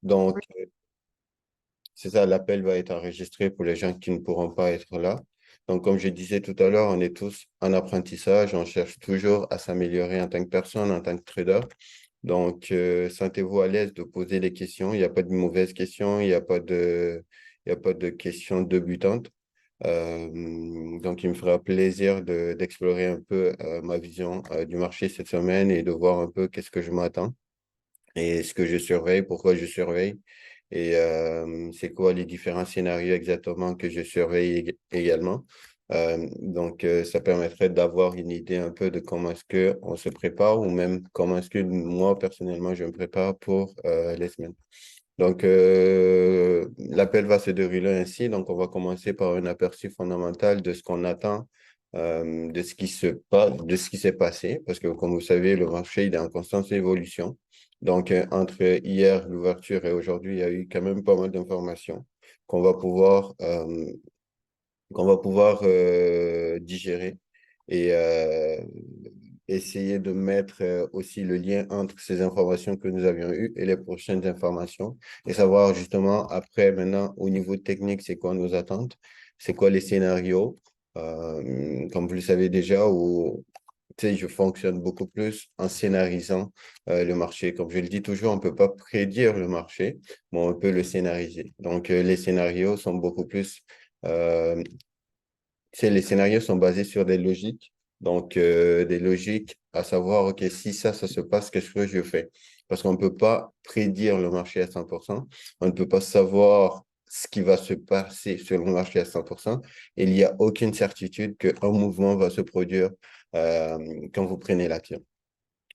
Donc, Oui, c'est ça, l'appel va être enregistré pour les gens qui ne pourront pas être là. Donc, comme je disais tout à l'heure, on est tous en apprentissage, on cherche toujours à s'améliorer en tant que personne, en tant que trader. Donc, sentez-vous à l'aise de poser des questions. Il n'y a pas de mauvaises questions, il y a pas de questions débutantes. Donc, il me fera plaisir d'explorer un peu ma vision du marché cette semaine et de voir un peu qu'est-ce que je m'attends et ce que je surveille, pourquoi je surveille et c'est quoi les différents scénarios exactement que je surveille également. Donc, ça permettrait d'avoir une idée un peu de comment est-ce que on se prépare ou même comment est-ce que moi, personnellement, je me prépare pour les semaines. Donc, l'appel va se dérouler ainsi. Donc, on va commencer par un aperçu fondamental de ce qu'on attend, de ce qui se passe, de ce qui s'est passé, parce que comme vous savez, le marché il est en constante évolution. Donc, entre hier, l'ouverture et aujourd'hui, il y a eu quand même pas mal d'informations qu'on va pouvoir, euh, qu'on va pouvoir digérer et essayer de mettre aussi le lien entre ces informations que nous avions eues et les prochaines informations et savoir justement après, maintenant, au niveau technique, c'est quoi nos attentes, c'est quoi les scénarios. Comme vous le savez déjà, tu sais, je fonctionne beaucoup plus en scénarisant le marché. Comme je le dis toujours, on ne peut pas prédire le marché, mais on peut le scénariser. Donc, les scénarios sont beaucoup plus euh, les scénarios sont basés sur des logiques. Donc, des logiques à savoir, OK, si ça se passe, qu'est-ce que je fais? Parce qu'on ne peut pas prédire le marché à 100%. On ne peut pas savoir ce qui va se passer sur le marché à 100%. Et il n'y a aucune certitude qu'un mouvement va se produire quand vous prenez l'action.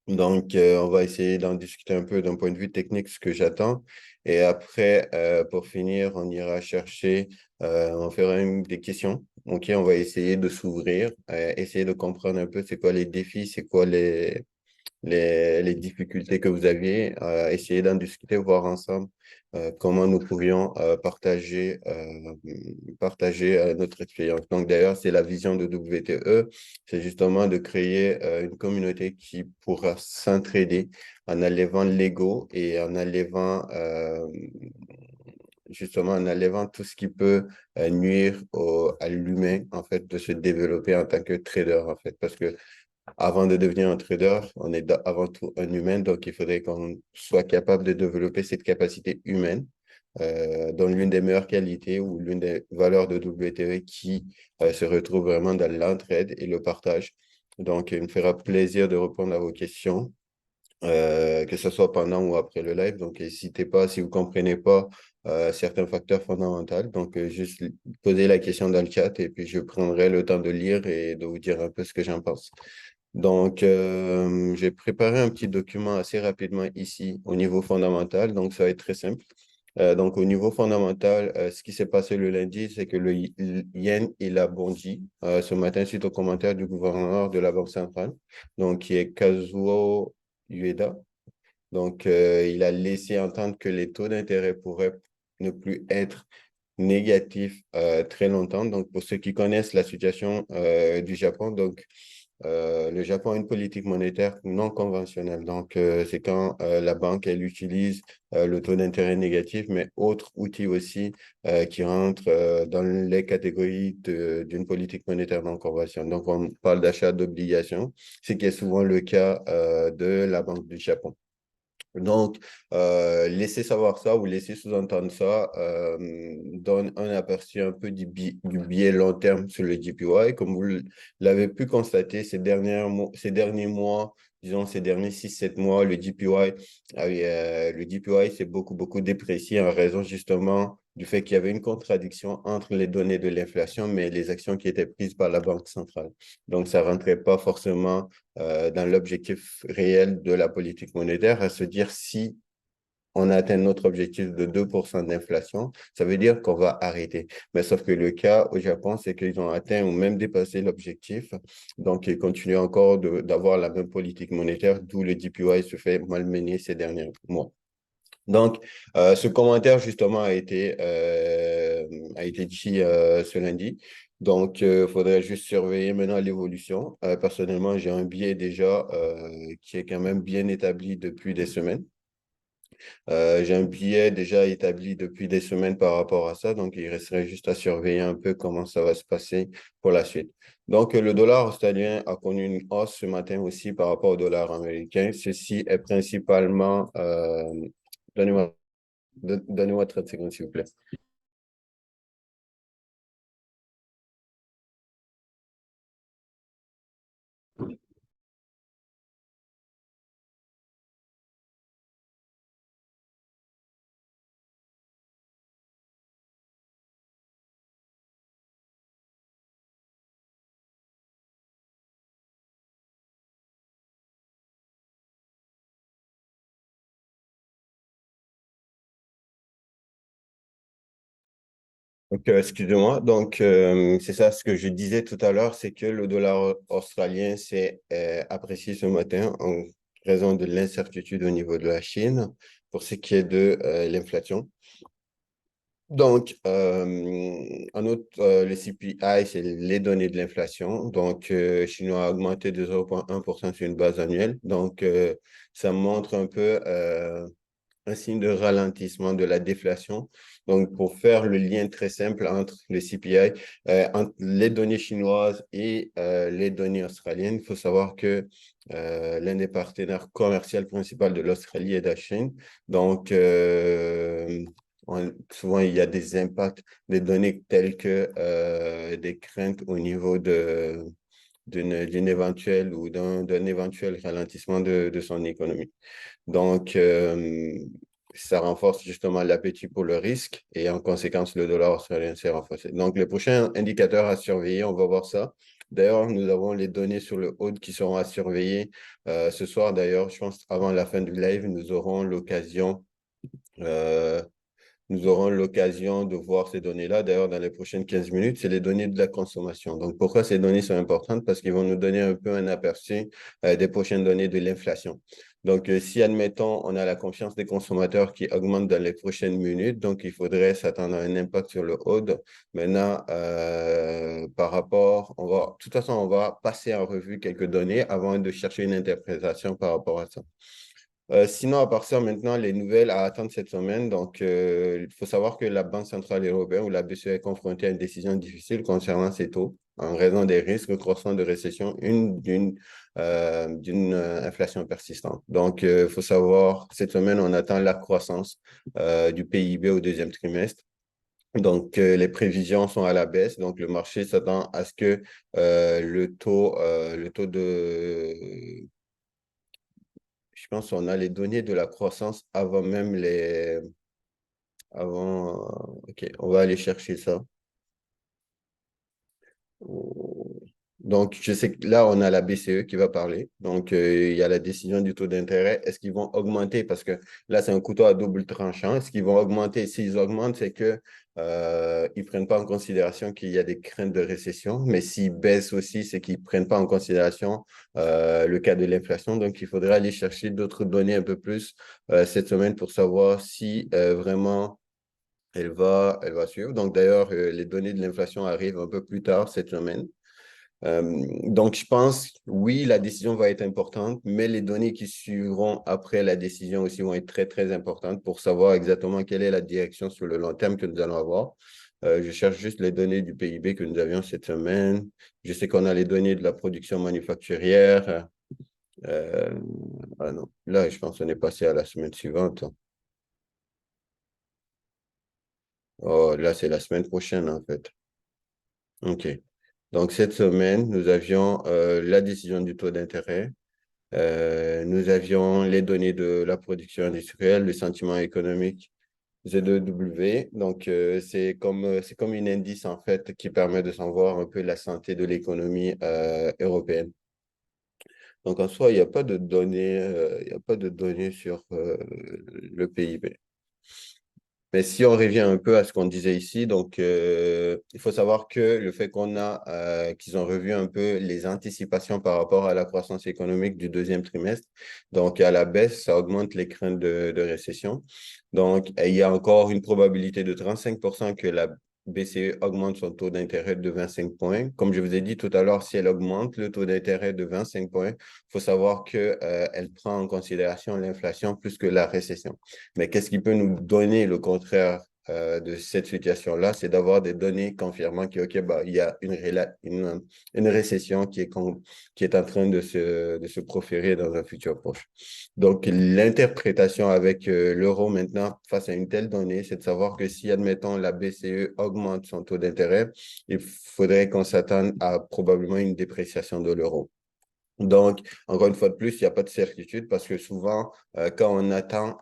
Donc, on va essayer d'en discuter un peu d'un point de vue technique, ce que j'attends. Et après, pour finir, on ira chercher, on fera des questions. OK, on va essayer de s'ouvrir, essayer de comprendre un peu c'est quoi les défis, c'est quoi les difficultés que vous aviez, essayer d'en discuter, voir ensemble comment nous pourrions partager notre expérience. Donc, d'ailleurs, c'est la vision de WTE, c'est justement de créer une communauté qui pourra s'entraider en enlevant l'ego et en enlevant justement en enlevant tout ce qui peut nuire à l'humain, en fait, de se développer en tant que trader, en fait. Parce que avant de devenir un trader, on est avant tout un humain, donc il faudrait qu'on soit capable de développer cette capacité humaine, dont l'une des meilleures qualités ou l'une des valeurs de WTE qui se retrouve vraiment dans l'entraide et le partage. Donc, il me fera plaisir de répondre à vos questions que ce soit pendant ou après le live. Donc, n'hésitez pas, si vous ne comprenez pas certains facteurs fondamentaux, donc juste poser la question dans le chat et puis je prendrai le temps de lire et de vous dire un peu ce que j'en pense. Donc, j'ai préparé un petit document assez rapidement ici au niveau fondamental, donc ça va être très simple. Donc, au niveau fondamental, ce qui s'est passé le lundi, c'est que le yen, il a bondi ce matin suite au commentaire du gouverneur de la Banque centrale, donc qui est Kazuo Ueda. Donc, il a laissé entendre que les taux d'intérêt pourraient ne plus être négatifs très longtemps. Donc, pour ceux qui connaissent la situation du Japon, donc le Japon a une politique monétaire non conventionnelle. Donc, c'est quand la banque, elle utilise le taux d'intérêt négatif, mais autres outils aussi qui rentrent dans les catégories d'une politique monétaire non conventionnelle. Donc, on parle d'achat d'obligations, ce qui est souvent le cas de la Banque du Japon. Donc, laisser savoir ça ou laisser sous-entendre ça donne un aperçu un peu du biais long terme sur le JPY. Comme vous l'avez pu constater ces derniers mois, disons ces derniers 6 7 mois, le JPY s'est beaucoup déprécié en raison justement du fait qu'il y avait une contradiction entre les données de l'inflation, mais les actions qui étaient prises par la Banque centrale. Donc, ça ne rentrait pas forcément dans l'objectif réel de la politique monétaire, à se dire si on atteint notre objectif de 2% d'inflation, ça veut dire qu'on va arrêter. Mais sauf que le cas au Japon, c'est qu'ils ont atteint ou même dépassé l'objectif. Donc, ils continuent encore d'avoir la même politique monétaire, d'où le DPY se fait malmener ces derniers mois. Donc, ce commentaire, justement, a été dit ce lundi. Donc, il faudrait juste surveiller maintenant l'évolution. Personnellement, j'ai un biais déjà qui est quand même bien établi depuis des semaines. J'ai un billet déjà établi depuis des semaines par rapport à ça, donc il resterait juste à surveiller un peu comment ça va se passer pour la suite. Donc, le dollar australien a connu une hausse ce matin aussi par rapport au dollar américain. Ceci est principalement, donnez-moi, donnez-moi 30 secondes, s'il vous plaît. Donc, excusez-moi. Donc, c'est ça ce que je disais tout à l'heure, c'est que le dollar australien s'est apprécié ce matin en raison de l'incertitude au niveau de la Chine pour ce qui est de l'inflation. Donc, en outre, le CPI, c'est les données de l'inflation. Donc, chinois a augmenté de 0,1% sur une base annuelle. Donc, ça montre un peu un signe de ralentissement de la déflation. Donc, pour faire le lien très simple entre le CPI, entre les données chinoises et les données australiennes, il faut savoir que l'un des partenaires commerciaux principaux de l'Australie est la Chine. Donc, souvent, il y a des impacts des données telles que des craintes au niveau d'une éventuelle ou d'un éventuel ralentissement de son économie. Donc, ça renforce justement l'appétit pour le risque et en conséquence, le dollar australien s'est renforcé. Donc, les prochains indicateurs à surveiller, on va voir ça. D'ailleurs, nous avons les données sur le HODE qui seront à surveiller ce soir. D'ailleurs, je pense avant la fin du live, euh, nous aurons l'occasion de voir ces données-là. D'ailleurs, dans les prochaines 15 minutes, c'est les données de la consommation. Donc, pourquoi ces données sont importantes? Parce qu'ils vont nous donner un peu un aperçu des prochaines données de l'inflation. Donc, si, admettons, on a la confiance des consommateurs qui augmente dans les prochaines minutes, donc il faudrait s'attendre à un impact sur le HODE. Maintenant, par rapport, de toute façon, on va passer en revue quelques données avant de chercher une interprétation par rapport à ça. Sinon, à part ça, maintenant, les nouvelles à attendre cette semaine. Donc, il faut savoir que la Banque centrale européenne ou la BCE est confrontée à une décision difficile concernant ses taux en raison des risques croissants de récession, d'une inflation persistante. Donc, il faut savoir, cette semaine, on attend la croissance du PIB au deuxième trimestre. Donc, les prévisions sont à la baisse. Donc, le marché s'attend à ce que le taux de je pense qu'on a les données de la croissance avant même les... Avant... OK, on va aller chercher ça. Donc, je sais que là, on a la BCE qui va parler. Donc, il y a la décision du taux d'intérêt. Est-ce qu'ils vont augmenter? Parce que là, c'est un couteau à double tranchant. Est-ce qu'ils vont augmenter? S'ils augmentent, c'est que ils ne prennent pas en considération qu'il y a des craintes de récession. Mais s'ils baissent aussi, c'est qu'ils ne prennent pas en considération le cas de l'inflation. Donc, il faudrait aller chercher d'autres données un peu plus cette semaine pour savoir si vraiment elle va suivre. Donc, d'ailleurs, les données de l'inflation arrivent un peu plus tard cette semaine. Donc, je pense, oui, la décision va être importante, mais les données qui suivront après la décision aussi vont être très, très importantes pour savoir exactement quelle est la direction sur le long terme que nous allons avoir. Je cherche juste les données du PIB que nous avions cette semaine. Je sais qu'on a les données de la production manufacturière. Euh, ah non, là, je pense qu'on est passé à la semaine suivante. Oh, là, c'est la semaine prochaine, en fait. OK. Donc, cette semaine, nous avions la décision du taux d'intérêt. Nous avions les données de la production industrielle, le sentiment économique Z2W. Donc, c'est comme un indice, en fait, qui permet de savoir un peu la santé de l'économie européenne. Donc, en soi, il n'y a pas de données, il y a pas de données sur le PIB. Mais si on revient un peu à ce qu'on disait ici, donc il faut savoir que le fait qu'ils ont revu un peu les anticipations par rapport à la croissance économique du deuxième trimestre, donc à la baisse, ça augmente les craintes de récession. Donc, il y a encore une probabilité de 35% que BCE augmente son taux d'intérêt de 25 points. Comme je vous ai dit tout à l'heure, si elle augmente le taux d'intérêt de 25 points, il faut savoir qu'elle prend en considération l'inflation plus que la récession. Mais qu'est-ce qui peut nous donner le contraire de cette situation-là? C'est d'avoir des données confirmant qu'il bah, il y a une récession qui est en train de se proférer dans un futur proche. Donc, l'interprétation avec l'euro maintenant face à une telle donnée, c'est de savoir que si, admettons, la BCE augmente son taux d'intérêt, il faudrait qu'on s'attende à probablement une dépréciation de l'euro. Donc, encore une fois de plus, il n'y a pas de certitude parce que souvent, quand on attend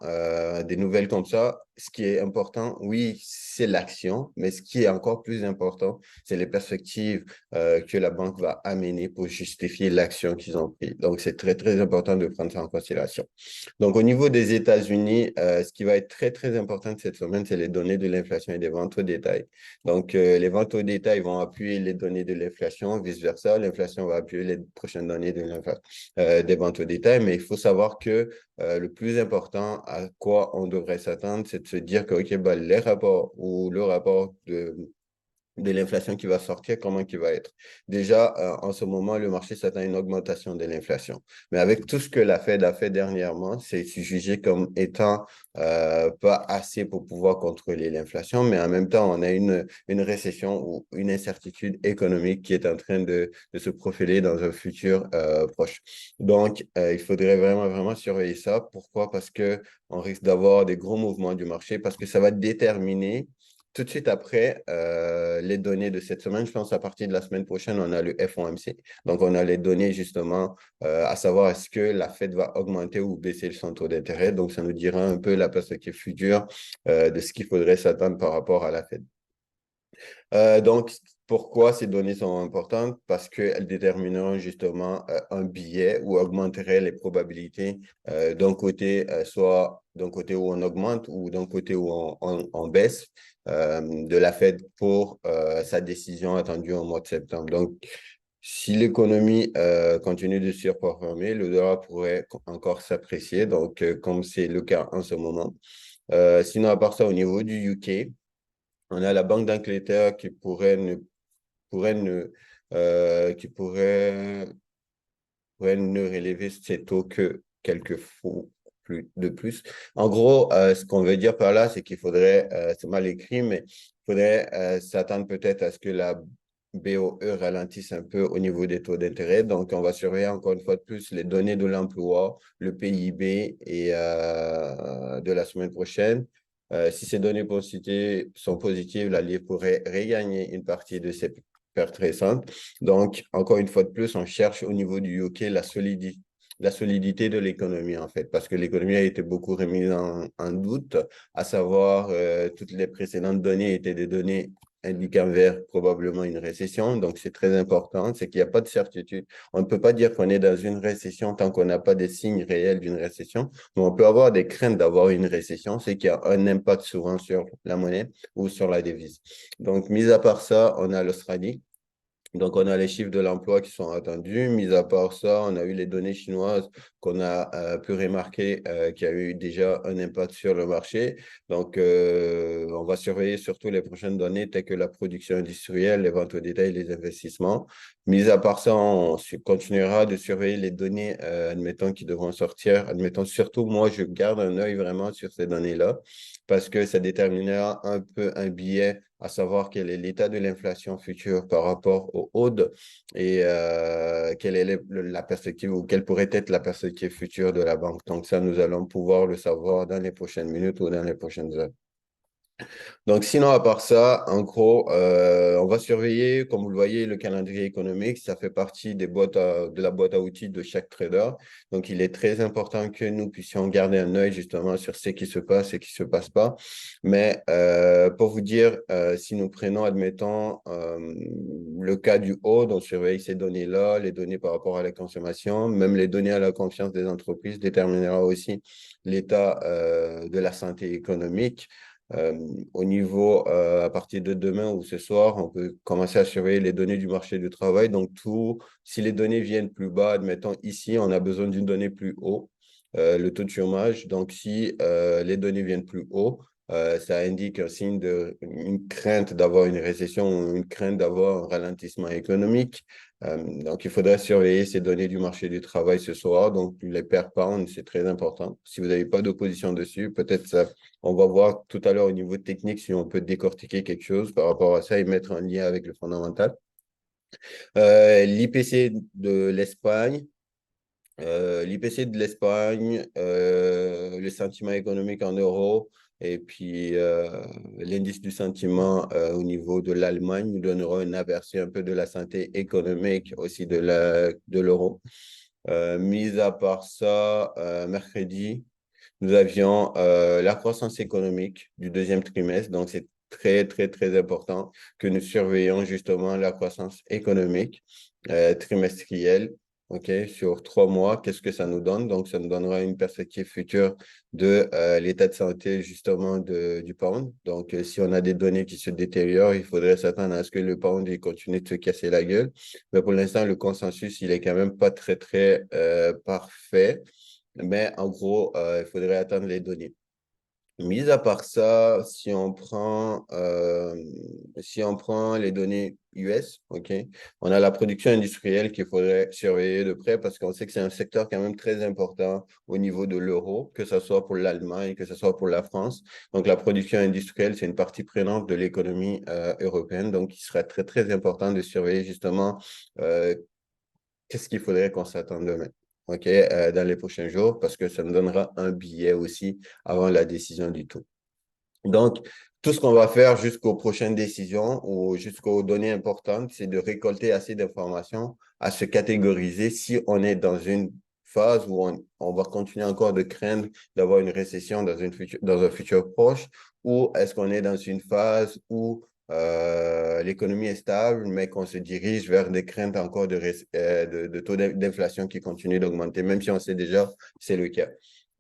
des nouvelles comme ça, ce qui est important, oui, c'est l'action, mais ce qui est encore plus important, c'est les perspectives que la banque va amener pour justifier l'action qu'ils ont prise. Donc, c'est très, très important de prendre ça en considération. Donc, au niveau des États-Unis, ce qui va être très, très important cette semaine, c'est les données de l'inflation et des ventes au détail. Donc, les ventes au détail vont appuyer les données de l'inflation, vice-versa. L'inflation va appuyer les prochaines données des ventes au détail. Mais il faut savoir que le plus important à quoi on devrait s'attendre, c'est de se dire que OK, bah, les rapports ou le rapport de l'inflation qui va sortir, comment qui va être. Déjà, en ce moment, le marché s'attend à une augmentation de l'inflation. Mais avec tout ce que la Fed a fait dernièrement, c'est jugé comme étant pas assez pour pouvoir contrôler l'inflation, mais en même temps, on a une récession ou une incertitude économique qui est en train de se profiler dans un futur proche. Donc, il faudrait vraiment, vraiment surveiller ça. Pourquoi? Parce que on risque d'avoir des gros mouvements du marché, parce que ça va déterminer tout de suite après les données de cette semaine. Je pense à partir de la semaine prochaine, on a le FOMC. Donc, on a les données justement à savoir est-ce que la Fed va augmenter ou baisser son taux d'intérêt. Donc, ça nous dira un peu la perspective future de ce qu'il faudrait s'attendre par rapport à la Fed. Donc, pourquoi ces données sont importantes? Parce qu'elles détermineront justement un billet ou augmenteraient les probabilités d'un côté, soit d'un côté où on augmente ou d'un côté où on baisse de la Fed pour sa décision attendue au mois de septembre. Donc, si l'économie continue de surperformer, le dollar pourrait encore s'apprécier, donc comme c'est le cas en ce moment. Sinon, à part ça, au niveau du UK, on a la Banque d'Angleterre pourrait ne, pourrait ne relever ses taux que quelques fois de plus. En gros, ce qu'on veut dire par là, c'est qu'il faudrait, c'est mal écrit, mais il faudrait s'attendre peut-être à ce que la BOE ralentisse un peu au niveau des taux d'intérêt. Donc, on va surveiller encore une fois de plus les données de l'emploi, le PIB et de la semaine prochaine. Si ces données sont positives, la livre pourrait regagner une partie de ses pertes récentes. Donc, encore une fois de plus, on cherche au niveau du UK la solidité de l'économie, en fait, parce que l'économie a été beaucoup remise en doute, à savoir, toutes les précédentes données étaient des données indiquant vers probablement une récession. Donc, c'est très important, c'est qu'il n'y a pas de certitude. On ne peut pas dire qu'on est dans une récession tant qu'on n'a pas des signes réels d'une récession, mais on peut avoir des craintes d'avoir une récession, c'est qu'il y a un impact souvent sur la monnaie ou sur la devise. Donc, mis à part ça, on a l'Australie. Donc, on a les chiffres de l'emploi qui sont attendus. Mis à part ça, on a eu les données chinoises qu'on a pu remarquer qui a eu déjà un impact sur le marché. Donc, on va surveiller surtout les prochaines données telles que la production industrielle, les ventes au détail, les investissements. Mis à part ça, on continuera de surveiller les données, admettons, qui devront sortir. Admettons, surtout, moi, je garde un œil vraiment sur ces données-là parce que ça déterminera un peu un biais à savoir quel est l'état de l'inflation future par rapport au HOD et quelle est la perspective ou quelle pourrait être la perspective future de la banque. Donc ça, nous allons pouvoir le savoir dans les prochaines minutes ou dans les prochaines heures. Donc, sinon, à part ça, en gros, on va surveiller, comme vous le voyez, le calendrier économique. Ça fait partie de la boîte à outils de chaque trader. Donc, il est très important que nous puissions garder un œil justement sur ce qui se passe et ce qui ne se passe pas. Mais pour vous dire, si nous prenons, admettons, le cas du haut, on surveille ces données-là, les données par rapport à la consommation, même les données à la confiance des entreprises déterminera aussi l'état de la santé économique. Au niveau, à partir de demain ou ce soir, on peut commencer à surveiller les données du marché du travail. Donc, si les données viennent plus bas, admettons ici, on a besoin d'une donnée plus haut, le taux de chômage. Donc, si les données viennent plus haut, ça indique un signe une crainte d'avoir une récession ou une crainte d'avoir un ralentissement économique. Donc, il faudrait surveiller ces données du marché du travail ce soir. Donc, les pair pound, c'est très important. Si vous n'avez pas d'opposition dessus, peut-être ça, on va voir tout à l'heure au niveau technique si on peut décortiquer quelque chose par rapport à ça et mettre un lien avec le fondamental. L'IPC de l'Espagne, le sentiment économique en euros et puis l'indice du sentiment au niveau de l'Allemagne nous donneront un aperçu un peu de la santé économique aussi de l'euro. Mis à part ça, mercredi, nous avions la croissance économique du deuxième trimestre, donc c'est très, très, très important que nous surveillons justement la croissance économique trimestrielle, OK, sur 3 mois. Qu'est-ce que ça nous donne? Donc, ça nous donnera une perspective future de l'état de santé justement du pound. Donc, si on a des données qui se détériorent, il faudrait s'attendre à ce que le pound il continue de se casser la gueule. Mais pour l'instant, le consensus, il est quand même pas très, très parfait. Mais en gros, il faudrait attendre les données. Mis à part ça, si on prend les données US, OK, on a la production industrielle qu'il faudrait surveiller de près parce qu'on sait que c'est un secteur quand même très important au niveau de l'euro, que ce soit pour l'Allemagne, que ce soit pour la France. Donc, la production industrielle, c'est une partie prenante de l'économie européenne. Donc, il serait très, très important de surveiller justement euh, qu'est-ce qu'il faudrait qu'on s'attende demain, OK, dans les prochains jours, parce que ça nous donnera un billet aussi avant la décision du taux. Donc, tout ce qu'on va faire jusqu'aux prochaines décisions ou jusqu'aux données importantes, c'est de récolter assez d'informations à se catégoriser si on est dans une phase où on va continuer encore de craindre d'avoir une récession dans un futur proche, ou est-ce qu'on est dans une phase où l'économie est stable, mais qu'on se dirige vers des craintes encore de taux d'inflation qui continuent d'augmenter, même si on sait déjà que c'est le cas.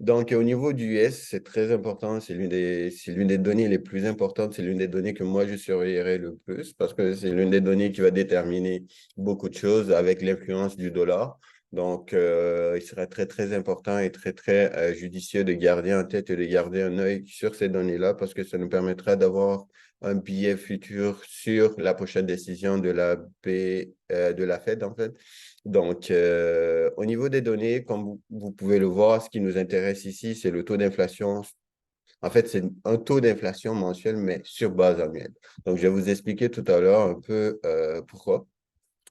Donc, au niveau du US, c'est très important. C'est l'une des données les plus importantes. C'est l'une des données que moi, je surveillerai le plus parce que c'est l'une des données qui va déterminer beaucoup de choses avec l'influence du dollar. Donc, il serait très, très important et très, très judicieux de garder en tête et de garder un œil sur ces données-là parce que ça nous permettra d'avoir un billet futur sur la prochaine décision de la Fed, en fait. Donc, au niveau des données, comme vous pouvez le voir, ce qui nous intéresse ici, c'est le taux d'inflation. En fait, c'est un taux d'inflation mensuel, mais sur base annuelle. Donc, je vais vous expliquer tout à l'heure un peu pourquoi.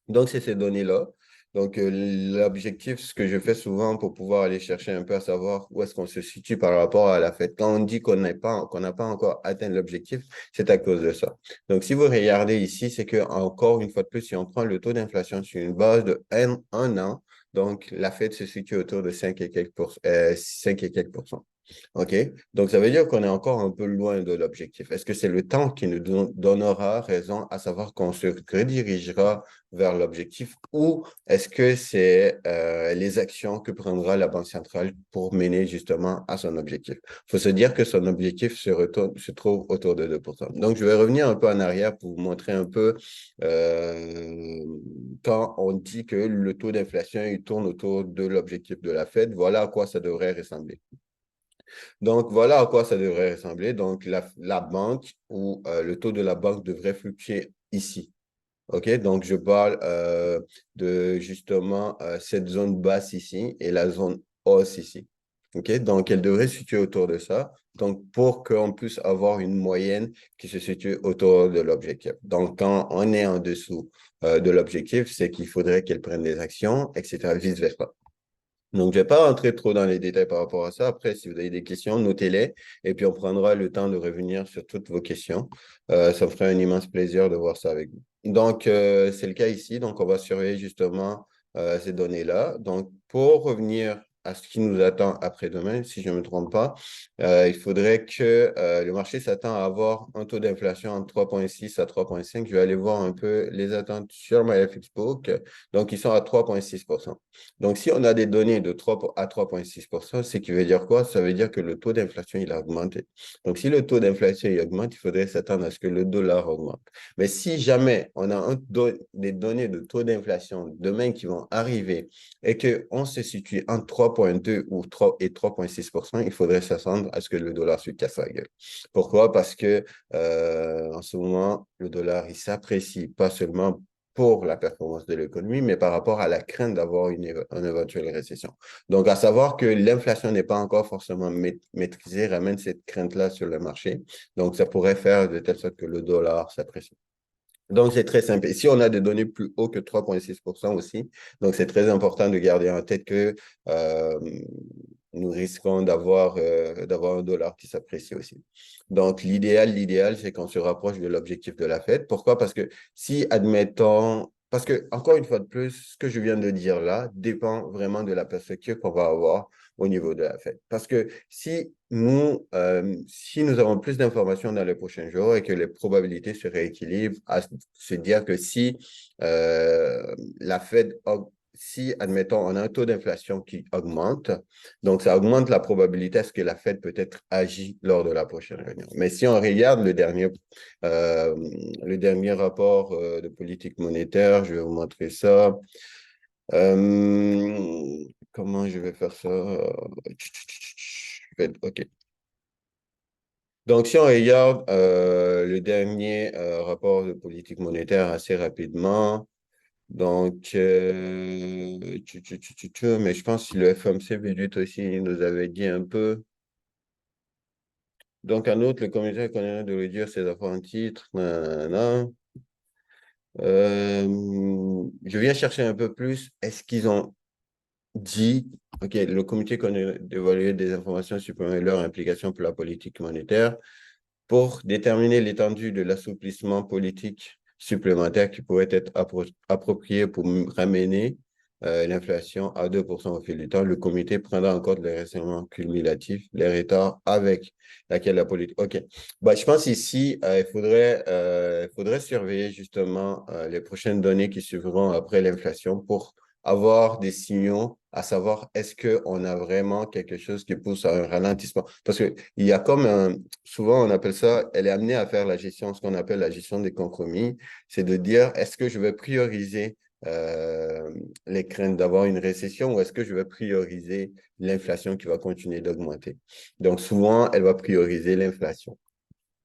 Donc, c'est ces données-là. Donc, l'objectif, ce que je fais souvent pour pouvoir aller chercher un peu à savoir où est-ce qu'on se situe par rapport à la fête. Quand on dit qu'on n'a pas encore atteint l'objectif, c'est à cause de ça. Donc, si vous regardez ici, c'est que encore une fois de plus, si on prend le taux d'inflation sur une base de un an, donc la fête se situe autour de 5 et quelques pourcents. OK? Donc, ça veut dire qu'on est encore un peu loin de l'objectif. Est-ce que c'est le temps qui nous donnera raison à savoir qu'on se redirigera vers l'objectif ou est-ce que c'est les actions que prendra la Banque centrale pour mener justement à son objectif? Il faut se dire que son objectif se trouve autour de 2%. Donc, je vais revenir un peu en arrière pour vous montrer un peu euh, quand on dit que le taux d'inflation, il tourne autour de l'objectif de la Fed, voilà à quoi ça devrait ressembler. Donc, voilà à quoi ça devrait ressembler. Donc, la banque ou le taux de la banque devrait fluctuer ici. OK? Donc, je parle de justement cette zone basse ici et la zone hausse ici. OK? Donc, elle devrait se situer autour de ça. Donc, pour qu'on puisse avoir une moyenne qui se situe autour de l'objectif. Donc, quand on est en dessous de l'objectif, c'est qu'il faudrait qu'elle prenne des actions, etc., vice-versa. Donc, je ne vais pas rentrer trop dans les détails par rapport à ça. Après, si vous avez des questions, notez-les et puis on prendra le temps de revenir sur toutes vos questions. Ça me ferait un immense plaisir de voir ça avec vous. Donc, c'est le cas ici. Donc, on va surveiller justement ces données-là. Donc, pour revenir à ce qui nous attend après-demain, si je ne me trompe pas, il faudrait que le marché s'attend à avoir un taux d'inflation entre 3,6 à 3,5. Je vais aller voir un peu les attentes sur MyFXBook. Donc, ils sont à 3,6%. Donc, si on a des données de 3 à 3,6%, ce qui veut dire quoi? Ça veut dire que le taux d'inflation, il a augmenté. Donc, si le taux d'inflation il augmente, il faudrait s'attendre à ce que le dollar augmente. Mais si jamais on a des données de taux d'inflation demain qui vont arriver et qu'on se situe entre 3,2 ou 3,6%, il faudrait s'attendre à ce que le dollar se casse la gueule. Pourquoi? Parce que en ce moment, le dollar, il s'apprécie pas seulement pour la performance de l'économie, mais par rapport à la crainte d'avoir une éventuelle récession. Donc, à savoir que l'inflation n'est pas encore forcément maîtrisée, ramène cette crainte-là sur le marché. Donc, ça pourrait faire de telle sorte que le dollar s'apprécie. Donc, c'est très simple. Ici, on a des données plus haut que 3,6% aussi. Donc, c'est très important de garder en tête que euh, nous risquons d'avoir un dollar qui s'apprécie aussi. Donc, l'idéal, c'est qu'on se rapproche de l'objectif de la Fed. Pourquoi? Parce que si, admettons, parce que, encore une fois de plus, ce que je viens de dire là dépend vraiment de la perspective qu'on va avoir au niveau de la Fed. Parce que si nous avons plus d'informations dans les prochains jours et que les probabilités se rééquilibrent, à se dire que si la Fed, si, admettons, on a un taux d'inflation qui augmente, donc ça augmente la probabilité à ce que la Fed peut-être agit lors de la prochaine réunion. Mais si on regarde le dernier rapport de politique monétaire, je vais vous montrer ça. Comment je vais faire ça? OK. Donc, si on regarde le dernier rapport de politique monétaire assez rapidement, donc, mais je pense que le FOMC V8 aussi il nous avait dit un peu. Donc, en outre, le comité économique de réduire ses affaires en titres. Nanana. Je viens chercher un peu plus. Est-ce qu'ils ont dit, OK, le comité connaît d'évaluer des informations supplémentaires leur implication pour la politique monétaire pour déterminer l'étendue de l'assouplissement politique supplémentaire qui pourrait être approprié pour ramener l'inflation à 2% au fil du temps. Le comité prendra en compte les raisonnements cumulatifs, les retards avec laquelle la politique. OK. Bah, je pense ici, il faudrait surveiller justement les prochaines données qui suivront après l'inflation pour avoir des signaux à savoir est-ce qu'on a vraiment quelque chose qui pousse à un ralentissement. Parce qu'il y a comme souvent on appelle ça, elle est amenée à faire la gestion, ce qu'on appelle la gestion des compromis, c'est de dire est-ce que je vais prioriser les craintes d'avoir une récession ou est-ce que je vais prioriser l'inflation qui va continuer d'augmenter. Donc souvent, elle va prioriser l'inflation.